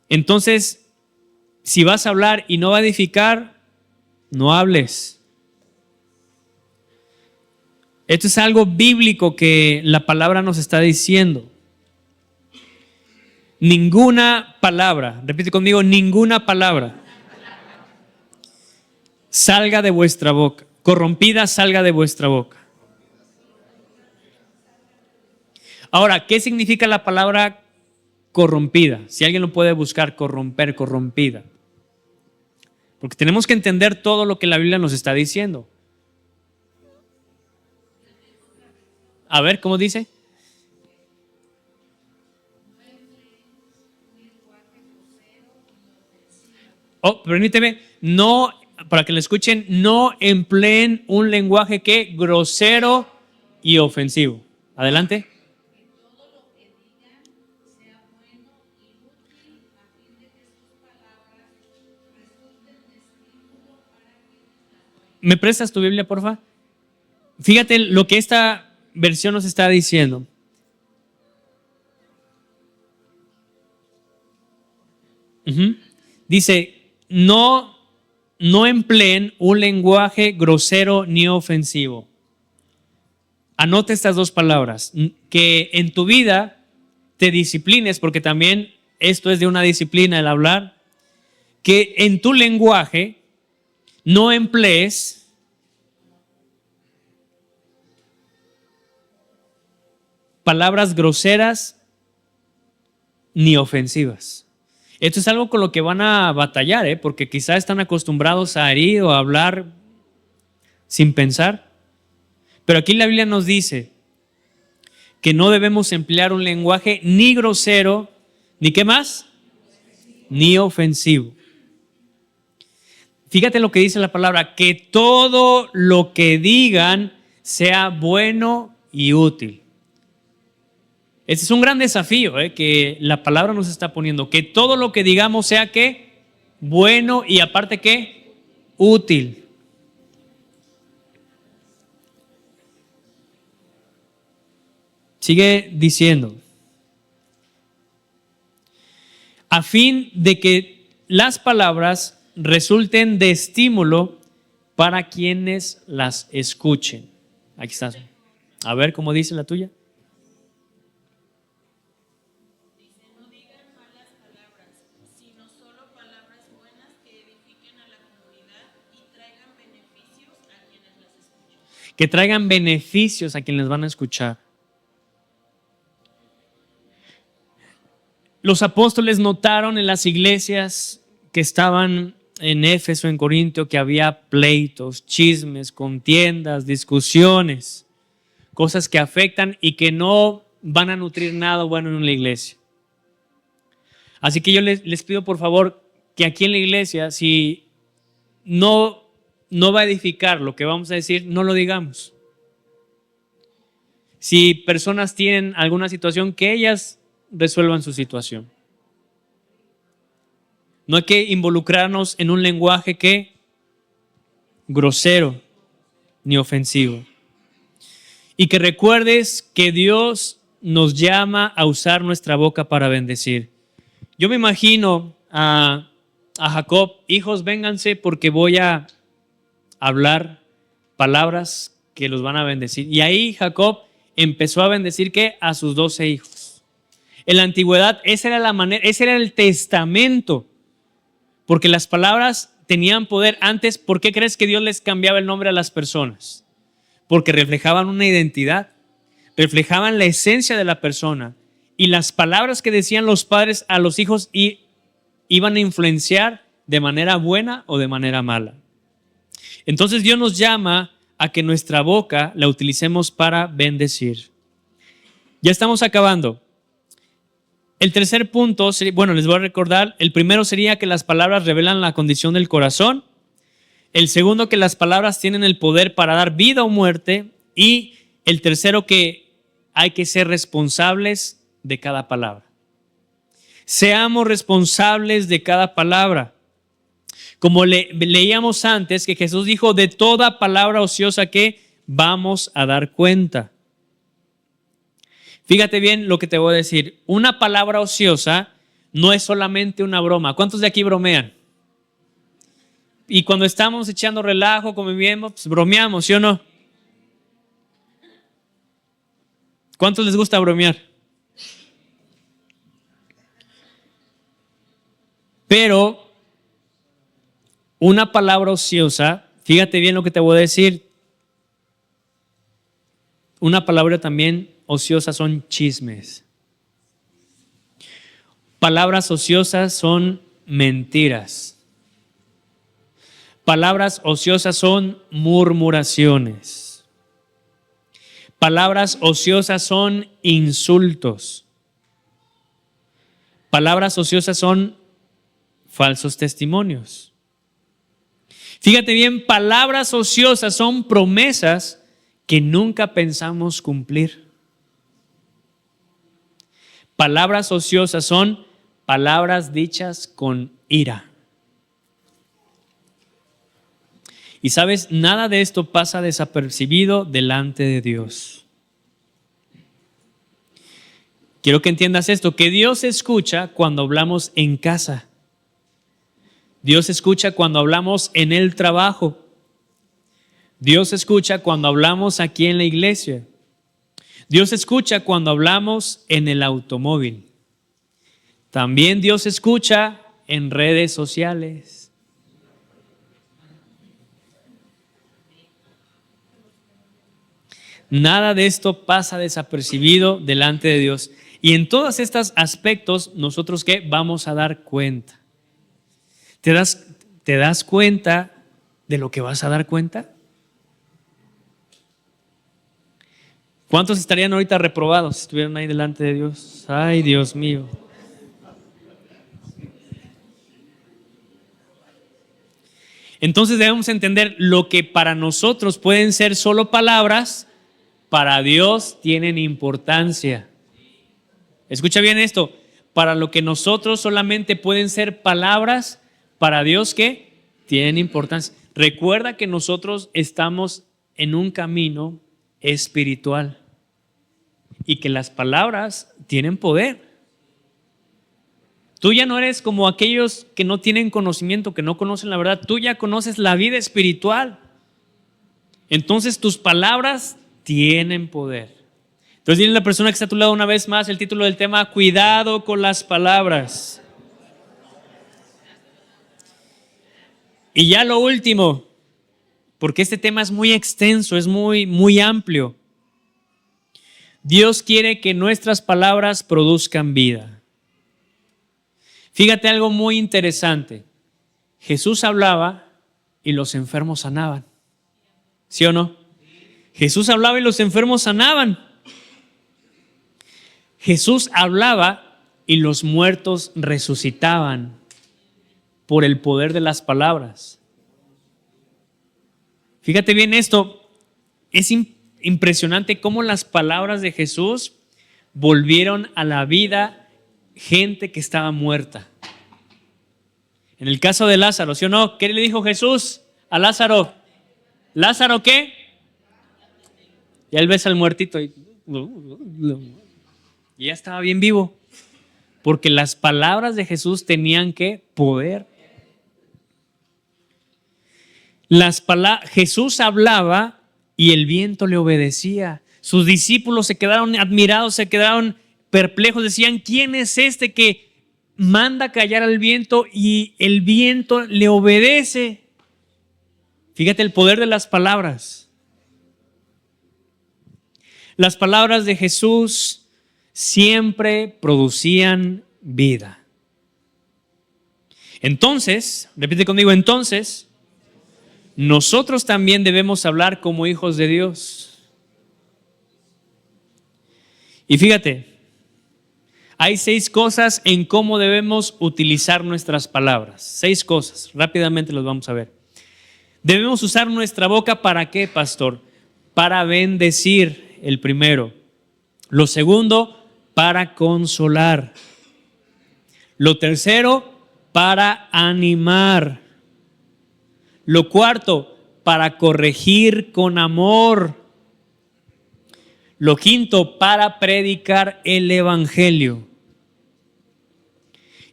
Entonces, si vas a hablar y no va a edificar, no hables. Esto es algo bíblico que la palabra nos está diciendo. Ninguna palabra, repite conmigo, ninguna palabra salga de vuestra boca, corrompida salga de vuestra boca. Ahora, ¿qué significa la palabra corrompida? Si alguien lo puede buscar, corromper, corrompida. Porque tenemos que entender todo lo que la Biblia nos está diciendo. A ver, ¿cómo dice? Oh, permíteme, no, para que lo escuchen, no empleen un lenguaje que grosero y ofensivo. Adelante. ¿Me prestas tu Biblia, porfa? Fíjate lo que esta versión nos está diciendo. Dice, no empleen un lenguaje grosero ni ofensivo. Anote estas dos palabras, que en tu vida te disciplines, porque también esto es de una disciplina el hablar, que en tu lenguaje no emplees palabras groseras ni ofensivas. Esto es algo con lo que van a batallar, porque quizás están acostumbrados a herir o a hablar sin pensar. Pero aquí la Biblia nos dice que no debemos emplear un lenguaje ni grosero, ni ¿qué más? Ni ofensivo. Fíjate lo que dice la palabra, que todo lo que digan sea bueno y útil. Este es un gran desafío que la palabra nos está poniendo, que todo lo que digamos sea ¿qué? Bueno y aparte ¿qué? Útil. Sigue diciendo, a fin de que las palabras resulten de estímulo para quienes las escuchen. Aquí está. A ver cómo dice la tuya. Que traigan beneficios a quienes van a escuchar. Los apóstoles notaron en las iglesias que estaban en Éfeso, en Corinto, que había pleitos, chismes, contiendas, discusiones, cosas que afectan y que no van a nutrir nada bueno en la iglesia. Así que yo les pido por favor que aquí en la iglesia, si no va a edificar lo que vamos a decir, no lo digamos. Si personas tienen alguna situación, que ellas resuelvan su situación. No hay que involucrarnos en un lenguaje que grosero ni ofensivo. Y que recuerdes que Dios nos llama a usar nuestra boca para bendecir. Yo me imagino a Jacob: hijos, vénganse porque voy a hablar palabras que los van a bendecir. Y ahí Jacob empezó a bendecir ¿qué? A sus 12 hijos. En la antigüedad esa era la manera, ese era el testamento, porque las palabras tenían poder. Antes, ¿por qué crees que Dios les cambiaba el nombre a las personas? Porque reflejaban una identidad, reflejaban la esencia de la persona, y las palabras que decían los padres a los hijos iban a influenciar de manera buena o de manera mala. Entonces Dios nos llama a que nuestra boca la utilicemos para bendecir. Ya estamos acabando. El tercer punto, bueno, les voy a recordar. El primero sería que las palabras revelan la condición del corazón. El segundo, que las palabras tienen el poder para dar vida o muerte. Y el tercero, que hay que ser responsables de cada palabra. Seamos responsables de cada palabra. Como leíamos antes, que Jesús dijo: de toda palabra ociosa que vamos a dar cuenta. Fíjate bien lo que te voy a decir. Una palabra ociosa no es solamente una broma. ¿Cuántos de aquí bromean? Y cuando estamos echando relajo, conviviendo, pues bromeamos, ¿sí o no? ¿Cuántos les gusta bromear? Pero una palabra ociosa, fíjate bien lo que te voy a decir. Una palabra también ociosa son chismes. Palabras ociosas son mentiras. Palabras ociosas son murmuraciones. Palabras ociosas son insultos. Palabras ociosas son falsos testimonios. Fíjate bien, palabras ociosas son promesas que nunca pensamos cumplir. Palabras ociosas son palabras dichas con ira. Y sabes, nada de esto pasa desapercibido delante de Dios. Quiero que entiendas esto, que Dios escucha cuando hablamos en casa. Dios escucha cuando hablamos en el trabajo. Dios escucha cuando hablamos aquí en la iglesia. Dios escucha cuando hablamos en el automóvil. También Dios escucha en redes sociales. Nada de esto pasa desapercibido delante de Dios. Y en todos estos aspectos, nosotros ¿qué? Vamos a dar cuenta. ¿Te das cuenta de lo que vas a dar cuenta? ¿Cuántos estarían ahorita reprobados si estuvieran ahí delante de Dios? Ay, Dios mío. Entonces debemos entender lo que para nosotros pueden ser solo palabras, para Dios tienen importancia. Escucha bien esto. Para lo que nosotros solamente pueden ser palabras, para Dios ¿qué? Tienen importancia. Recuerda que nosotros estamos en un camino espiritual y que las palabras tienen poder. Tú ya no eres como aquellos que no tienen conocimiento, que no conocen la verdad. Tú ya conoces la vida espiritual. Entonces tus palabras tienen poder. Entonces dile a la persona que está a tu lado una vez más el título del tema: cuidado con las palabras. Y ya lo último, porque este tema es muy extenso, es muy amplio. Dios quiere que nuestras palabras produzcan vida. Fíjate algo muy interesante. Jesús hablaba y los enfermos sanaban. ¿Sí o no? Jesús hablaba y los enfermos sanaban. Jesús hablaba y los muertos resucitaban por el poder de las palabras. Fíjate bien esto, es impresionante cómo las palabras de Jesús volvieron a la vida gente que estaba muerta. En el caso de Lázaro, ¿sí o no? ¿Qué le dijo Jesús a Lázaro? ¿Lázaro qué? Y él ves al muertito y ya estaba bien vivo. Porque las palabras de Jesús tenían ¿qué? Poder. Jesús hablaba y el viento le obedecía. Sus discípulos se quedaron admirados, se quedaron perplejos. Decían: ¿quién es este que manda callar al viento y el viento le obedece? Fíjate el poder de las palabras. Las palabras de Jesús siempre producían vida. Entonces, repite conmigo, entonces, nosotros también debemos hablar como hijos de Dios. Y fíjate, hay 6 cosas en cómo debemos utilizar nuestras palabras. 6 cosas, rápidamente los vamos a ver. Debemos usar nuestra boca ¿para qué, pastor? Para bendecir, el primero. Lo segundo, para consolar. Lo tercero, para animar. Lo cuarto, para corregir con amor. Lo quinto, para predicar el evangelio.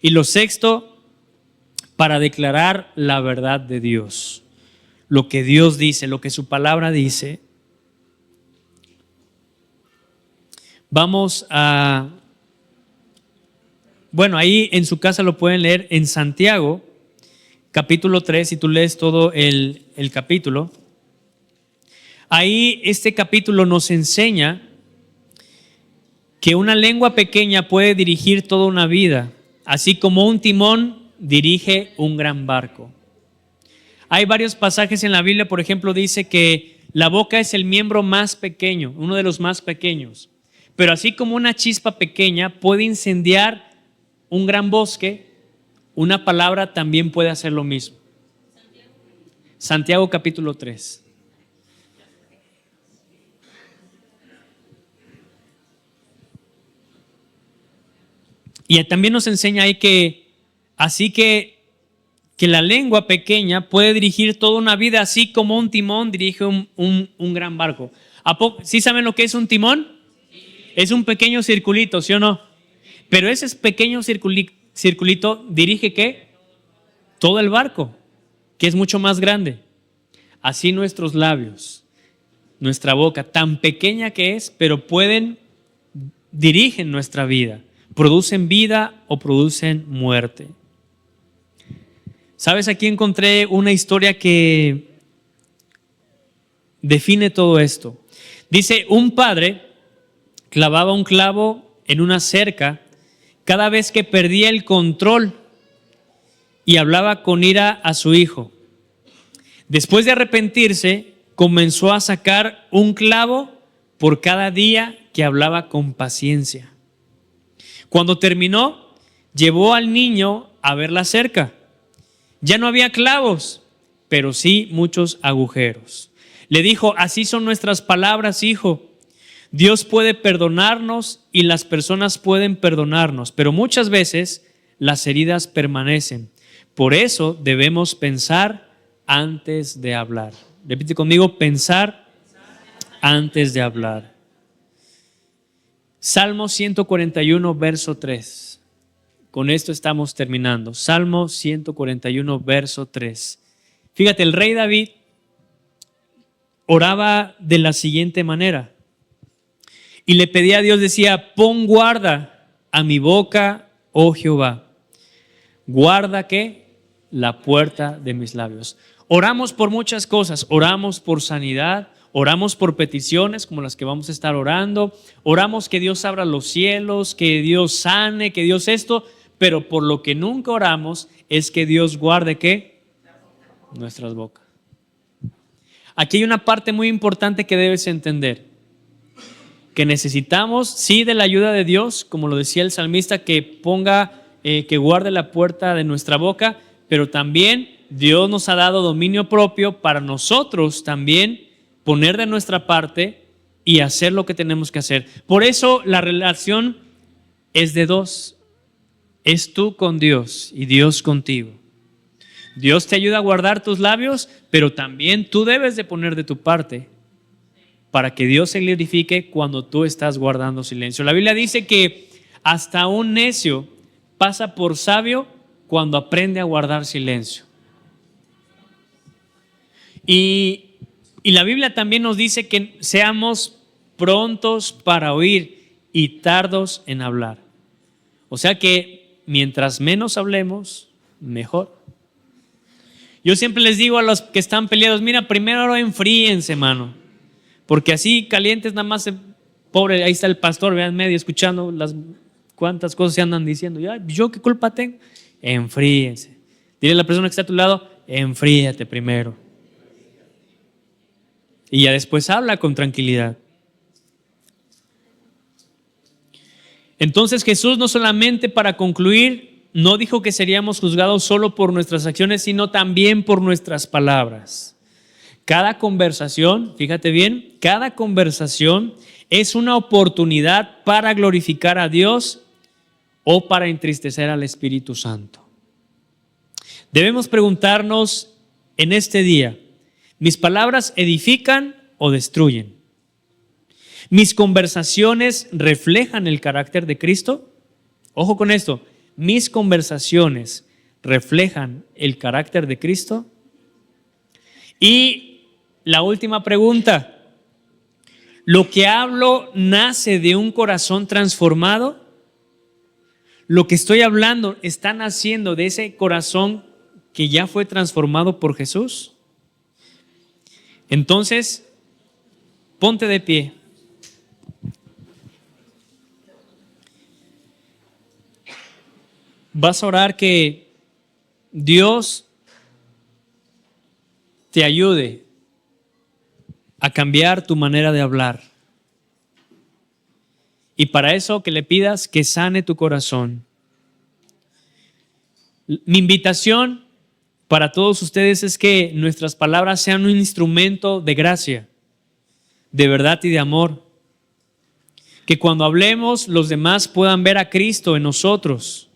Y lo sexto, para declarar la verdad de Dios. Lo que Dios dice, lo que su palabra dice. Vamos a... Bueno, ahí en su casa lo pueden leer en Santiago, capítulo 3, si tú lees todo el capítulo. Ahí este capítulo nos enseña que una lengua pequeña puede dirigir toda una vida, así como un timón dirige un gran barco. Hay varios pasajes en la Biblia, por ejemplo, dice que la boca es el miembro más pequeño, uno de los más pequeños. Pero así como una chispa pequeña puede incendiar un gran bosque, una palabra también puede hacer lo mismo. Santiago capítulo 3. Y también nos enseña ahí que la lengua pequeña puede dirigir toda una vida, así como un timón dirige un gran barco. ¿Sí saben lo que es un timón? Es un pequeño circulito, ¿sí o no? Pero ese pequeño circulito dirige ¿qué? Todo el barco, que es mucho más grande. Así nuestros labios, nuestra boca, tan pequeña que es, pero dirigen nuestra vida. Producen vida o producen muerte. ¿Sabes? Aquí encontré una historia que define todo esto. Dice, un padre clavaba un clavo en una cerca cada vez que perdía el control y hablaba con ira a su hijo. Después de arrepentirse, comenzó a sacar un clavo por cada día que hablaba con paciencia. Cuando terminó, llevó al niño a ver la cerca. Ya no había clavos, pero sí muchos agujeros. Le dijo, así son nuestras palabras, hijo. Dios puede perdonarnos y las personas pueden perdonarnos, pero muchas veces las heridas permanecen. Por eso debemos pensar antes de hablar. Repite conmigo, pensar antes de hablar. Salmo 141, verso 3. con esto estamos terminando. Salmo 141, verso 3. Fíjate, el rey David oraba de la siguiente manera y le pedía a Dios, decía: pon guarda a mi boca, oh Jehová. Guarda ¿qué? La puerta de mis labios. Oramos por muchas cosas, oramos por sanidad, oramos por peticiones como las que vamos a estar orando, oramos que Dios abra los cielos, que Dios sane, que Dios esto, pero por lo que nunca oramos es que Dios guarde ¿qué? Nuestras bocas. Aquí hay una parte muy importante que debes entender, que necesitamos sí de la ayuda de Dios, como lo decía el salmista, que ponga, que guarde la puerta de nuestra boca, pero también Dios nos ha dado dominio propio para nosotros también poner de nuestra parte y hacer lo que tenemos que hacer. Por eso la relación es de dos. Es tú con Dios y Dios contigo. Dios te ayuda a guardar tus labios, pero también tú debes de poner de tu parte para que Dios se glorifique cuando tú estás guardando silencio. La Biblia dice que hasta un necio pasa por sabio cuando aprende a guardar silencio. Y la Biblia también nos dice que seamos prontos para oír y tardos en hablar. O sea que mientras menos hablemos, mejor. Yo siempre les digo a los que están peleados, mira, primero enfríense, hermano, porque así calientes nada más, pobre, ahí está el pastor, vean medio escuchando las cuántas cosas se andan diciendo. ¿Yo qué culpa tengo? Enfríense. Dile a la persona que está a tu lado, enfríate primero. Y ya después habla con tranquilidad. Entonces Jesús no solamente, para concluir, no dijo que seríamos juzgados solo por nuestras acciones, sino también por nuestras palabras. Cada conversación, fíjate bien, cada conversación es una oportunidad para glorificar a Dios o para entristecer al Espíritu Santo. Debemos preguntarnos en este día, ¿mis palabras edifican o destruyen? ¿Mis conversaciones reflejan el carácter de Cristo? Ojo con esto, ¿mis conversaciones reflejan el carácter de Cristo? Y la última pregunta, ¿lo que hablo nace de un corazón transformado? ¿Lo que estoy hablando está naciendo de ese corazón que ya fue transformado por Jesús? Entonces, ponte de pie. Vas a orar que Dios te ayude a cambiar tu manera de hablar. Y para eso que le pidas que sane tu corazón. Mi invitación para todos ustedes es que nuestras palabras sean un instrumento de gracia, de verdad y de amor. Que cuando hablemos los demás puedan ver a Cristo en nosotros.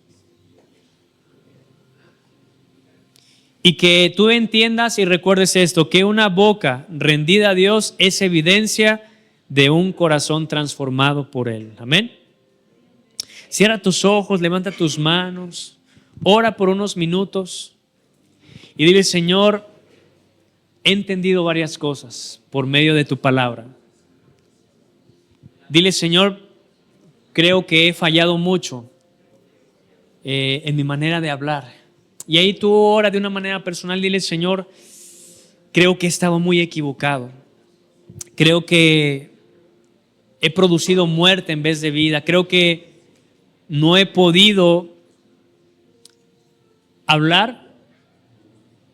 Y que tú entiendas y recuerdes esto, que una boca rendida a Dios es evidencia de un corazón transformado por Él. Amén. Cierra tus ojos, levanta tus manos, ora por unos minutos y dile: Señor, he entendido varias cosas por medio de tu palabra. Dile: Señor, creo que he fallado mucho en mi manera de hablar. Y ahí tú ora de una manera personal, dile: Señor, creo que he estado muy equivocado. Creo que he producido muerte en vez de vida. Creo que no he podido hablar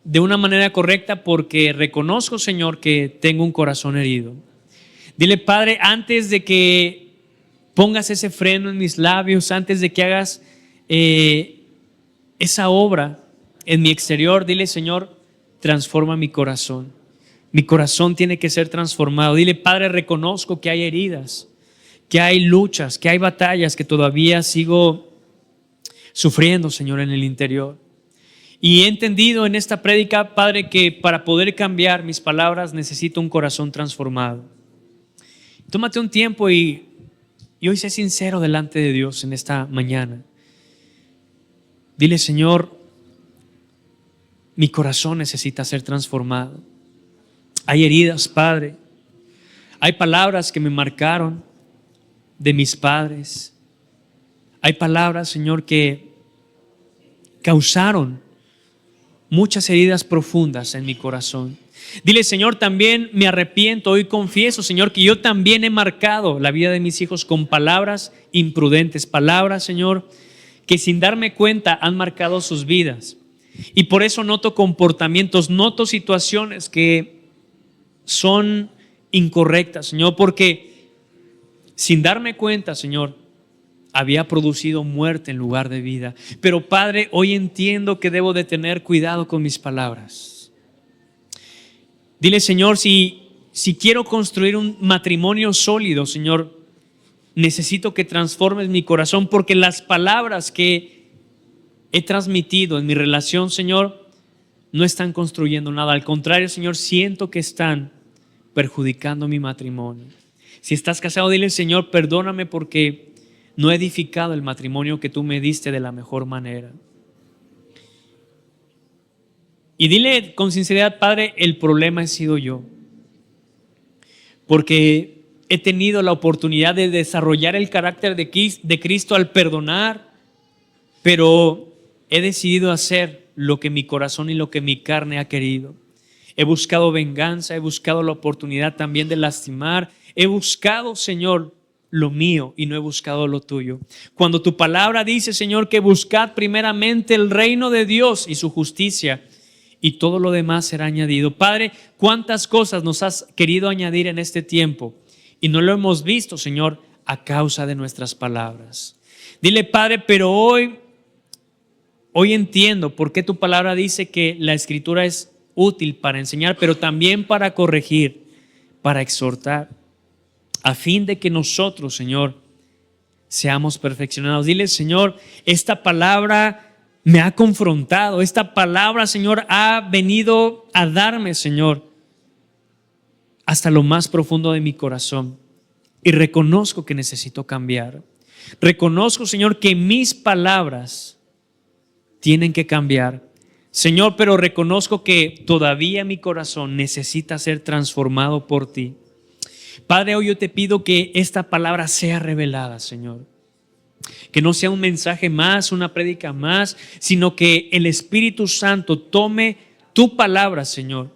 de una manera correcta porque reconozco, Señor, que tengo un corazón herido. Dile: Padre, antes de que pongas ese freno en mis labios, antes de que hagas esa obra en mi exterior, dile: Señor, transforma mi corazón. Mi corazón tiene que ser transformado. Dile: Padre, reconozco que hay heridas, que hay luchas, que hay batallas que todavía sigo sufriendo, Señor, en el interior. Y he entendido en esta prédica, Padre, que para poder cambiar mis palabras necesito un corazón transformado. Tómate un tiempo y hoy sé sincero delante de Dios en esta mañana. Dile, Señor, mi corazón necesita ser transformado. Hay heridas, Padre. Hay palabras que me marcaron de mis padres. Hay palabras, Señor, que causaron muchas heridas profundas en mi corazón. Dile, Señor, también me arrepiento. Hoy confieso, Señor, que yo también he marcado la vida de mis hijos con palabras imprudentes. Palabras, Señor, que sin darme cuenta han marcado sus vidas. Y por eso noto comportamientos, noto situaciones que son incorrectas, Señor, porque sin darme cuenta, Señor, había producido muerte en lugar de vida. Pero Padre, hoy entiendo que debo de tener cuidado con mis palabras. Dile, Señor, si quiero construir un matrimonio sólido, Señor, necesito que transformes mi corazón, porque las palabras que he transmitido en mi relación, Señor, no están construyendo nada. Al contrario, Señor, siento que están perjudicando mi matrimonio. Si estás casado, dile, Señor, perdóname porque no he edificado el matrimonio que tú me diste de la mejor manera. Y dile con sinceridad, Padre, el problema he sido yo. Porque he tenido la oportunidad de desarrollar el carácter de Cristo al perdonar, pero he decidido hacer lo que mi corazón y lo que mi carne ha querido. He buscado venganza, he buscado la oportunidad también de lastimar. He buscado, Señor, lo mío y no he buscado lo tuyo. Cuando tu palabra dice, Señor, que buscad primeramente el reino de Dios y su justicia, y todo lo demás será añadido. Padre, ¿cuántas cosas nos has querido añadir en este tiempo? Y no lo hemos visto, Señor, a causa de nuestras palabras. Dile, Padre, pero hoy entiendo por qué tu palabra dice que la Escritura es útil para enseñar, pero también para corregir, para exhortar, a fin de que nosotros, Señor, seamos perfeccionados. Dile, Señor, esta palabra me ha confrontado. Esta palabra, Señor, ha venido a darme, Señor, hasta lo más profundo de mi corazón. Y reconozco que necesito cambiar. Reconozco, Señor, que mis palabras tienen que cambiar. Señor, pero reconozco que todavía mi corazón necesita ser transformado por ti. Padre, hoy yo te pido que esta palabra sea revelada, Señor. Que no sea un mensaje más, una prédica más, sino que el Espíritu Santo tome tu palabra, Señor,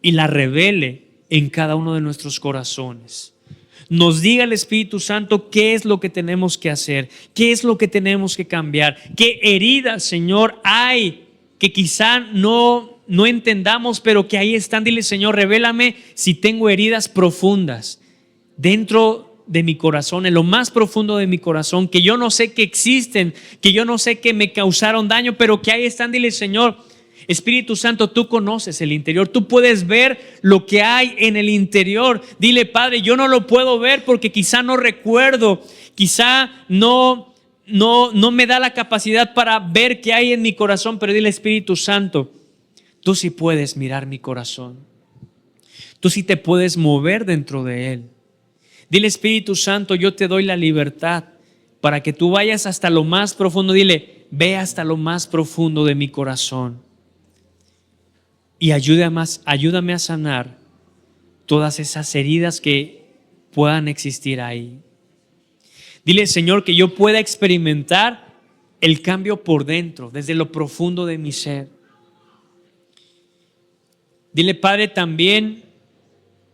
y la revele en cada uno de nuestros corazones. Nos diga el Espíritu Santo qué es lo que tenemos que hacer, qué es lo que tenemos que cambiar, qué heridas, Señor, hay que quizá no entendamos, pero que ahí están. Dile, Señor, revélame si tengo heridas profundas dentro de mi corazón, en lo más profundo de mi corazón, que yo no sé que existen, que yo no sé que me causaron daño, pero que ahí están. Dile, Señor, Espíritu Santo, tú conoces el interior, tú puedes ver lo que hay en el interior. Dile, Padre, yo no lo puedo ver porque quizá no recuerdo, quizá no me da la capacidad para ver qué hay en mi corazón, pero dile, Espíritu Santo, tú sí puedes mirar mi corazón, tú sí te puedes mover dentro de él. Dile, Espíritu Santo, yo te doy la libertad para que tú vayas hasta lo más profundo. Dile, ve hasta lo más profundo de mi corazón y ayúdame a sanar todas esas heridas que puedan existir ahí. Dile, Señor, que yo pueda experimentar el cambio por dentro, desde lo profundo de mi ser. Dile, Padre, también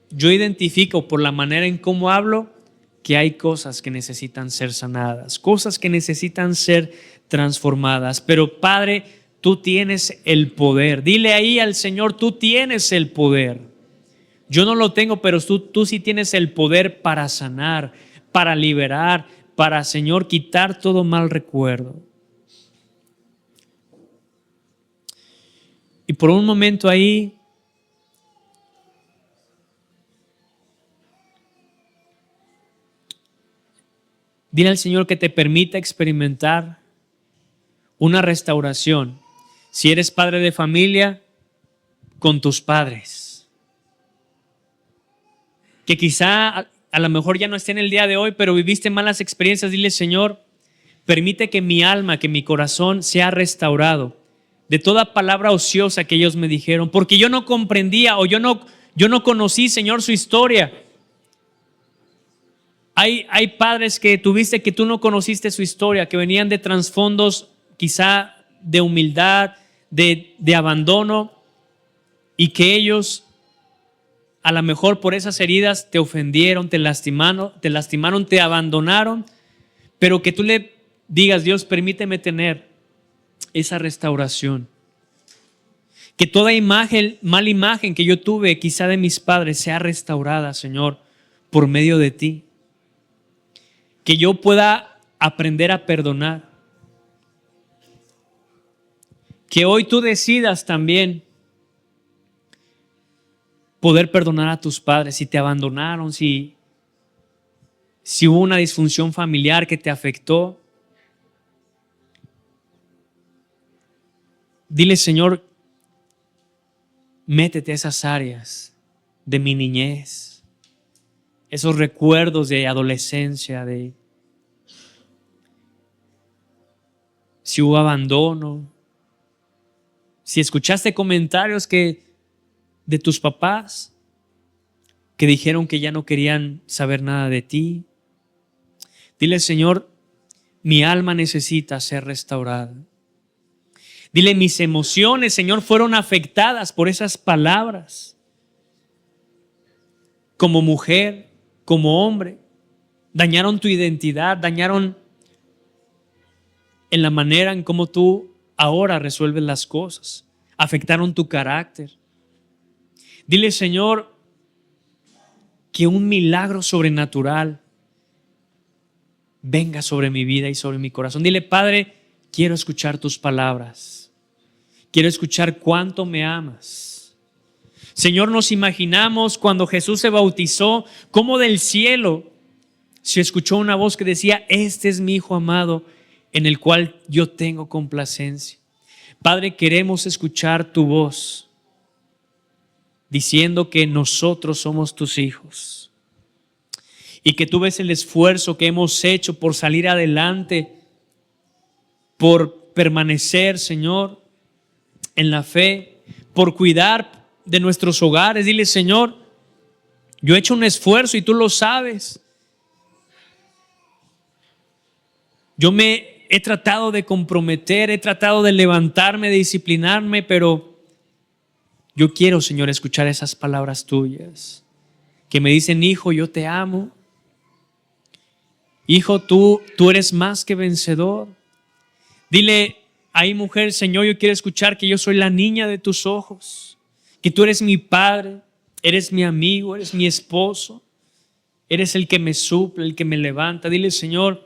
yo identifico por la manera en cómo hablo que hay cosas que necesitan ser sanadas, cosas que necesitan ser transformadas. Pero Padre, tú tienes el poder. Dile ahí al Señor, tú tienes el poder. Yo no lo tengo, pero tú sí tienes el poder para sanar, para liberar, para, Señor, quitar todo mal recuerdo. Y por un momento ahí, dile al Señor que te permita experimentar una restauración. Si eres padre de familia, con tus padres, que quizá a lo mejor ya no estén el día de hoy, pero viviste malas experiencias. Dile, Señor, permite que mi alma, que mi corazón sea restaurado de toda palabra ociosa que ellos me dijeron, porque yo no comprendía o yo no conocí, Señor, su historia. Hay padres que tuviste que tú no conociste su historia, que venían de trasfondos quizá de humildad, de abandono, y que ellos a lo mejor por esas heridas te ofendieron, te lastimaron, te abandonaron, pero que tú le digas: Dios, permíteme tener esa restauración. Que toda imagen, mala imagen que yo tuve quizá de mis padres sea restaurada, Señor, por medio de ti. Que yo pueda aprender a perdonar. Que hoy tú decidas también poder perdonar a tus padres si te abandonaron, si hubo una disfunción familiar que te afectó. Dile: Señor, métete a esas áreas de mi niñez, esos recuerdos de adolescencia, de si hubo abandono, si escuchaste comentarios de tus papás que dijeron que ya no querían saber nada de ti. Dile: Señor, mi alma necesita ser restaurada. Dile: mis emociones, Señor, fueron afectadas por esas palabras. Como mujer, como hombre, dañaron tu identidad, dañaron en la manera en cómo tú ahora resuelves las cosas, afectaron tu carácter. Dile: Señor, que un milagro sobrenatural venga sobre mi vida y sobre mi corazón. Dile: Padre, quiero escuchar tus palabras. Quiero escuchar cuánto me amas. Señor, nos imaginamos cuando Jesús se bautizó, cómo del cielo se escuchó una voz que decía: este es mi Hijo amado, en el cual yo tengo complacencia. Padre, queremos escuchar tu voz diciendo que nosotros somos tus hijos y que tú ves el esfuerzo que hemos hecho por salir adelante, por permanecer, Señor, en la fe, por cuidar de nuestros hogares. Dile: Señor, yo he hecho un esfuerzo y tú lo sabes. Yo me he tratado de comprometer, he tratado de levantarme, de disciplinarme, pero yo quiero, Señor, escuchar esas palabras tuyas que me dicen: hijo, yo te amo. Hijo, tú eres más que vencedor. Dile: ahí, mujer, Señor, yo quiero escuchar que yo soy la niña de tus ojos, que tú eres mi padre, eres mi amigo, eres mi esposo, eres el que me suple, el que me levanta. Dile: Señor,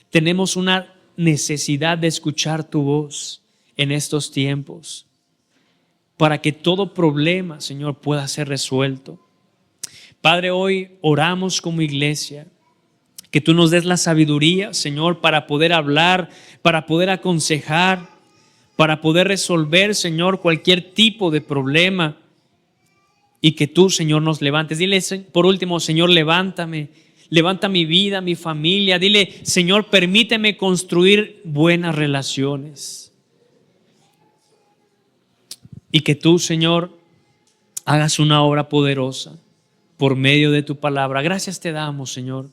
tenemos una necesidad de escuchar tu voz en estos tiempos para que todo problema, Señor, pueda ser resuelto. Padre, hoy oramos como iglesia, que tú nos des la sabiduría, Señor, para poder hablar, para poder aconsejar, para poder resolver, Señor, cualquier tipo de problema, y que tú, Señor, nos levantes. Dile por último: Señor, levántame, levanta mi vida, mi familia. Dile: Señor, permíteme construir buenas relaciones. Y que tú, Señor, hagas una obra poderosa por medio de tu palabra. Gracias te damos, Señor,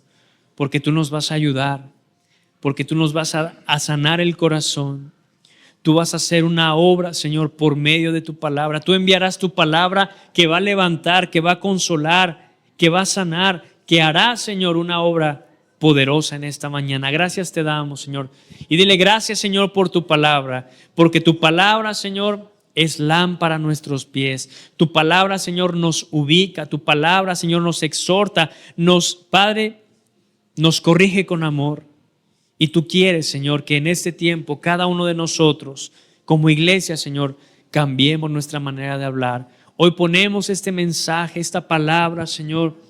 porque tú nos vas a ayudar, porque tú nos vas a sanar el corazón. Tú vas a hacer una obra, Señor, por medio de tu palabra. Tú enviarás tu palabra que va a levantar, que va a consolar, que va a sanar, que hará, Señor, una obra poderosa en esta mañana. Gracias te damos, Señor. Y dile: gracias, Señor, por tu palabra, porque tu palabra, Señor, es lámpara a nuestros pies. Tu palabra, Señor, nos ubica. Tu palabra, Señor, nos exhorta. Padre, nos corrige con amor. Y tú quieres, Señor, que en este tiempo cada uno de nosotros, como iglesia, Señor, cambiemos nuestra manera de hablar. Hoy ponemos este mensaje, esta palabra, Señor,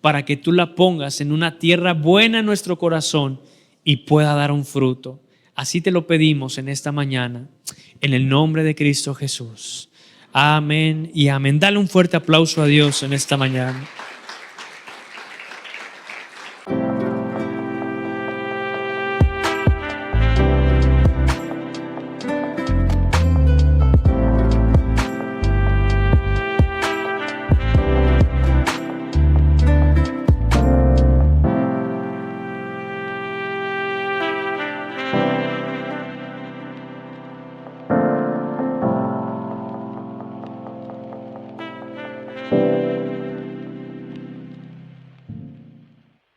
para que tú la pongas en una tierra buena en nuestro corazón y pueda dar un fruto. Así te lo pedimos en esta mañana, en el nombre de Cristo Jesús. Amén y amén. Dale un fuerte aplauso a Dios en esta mañana.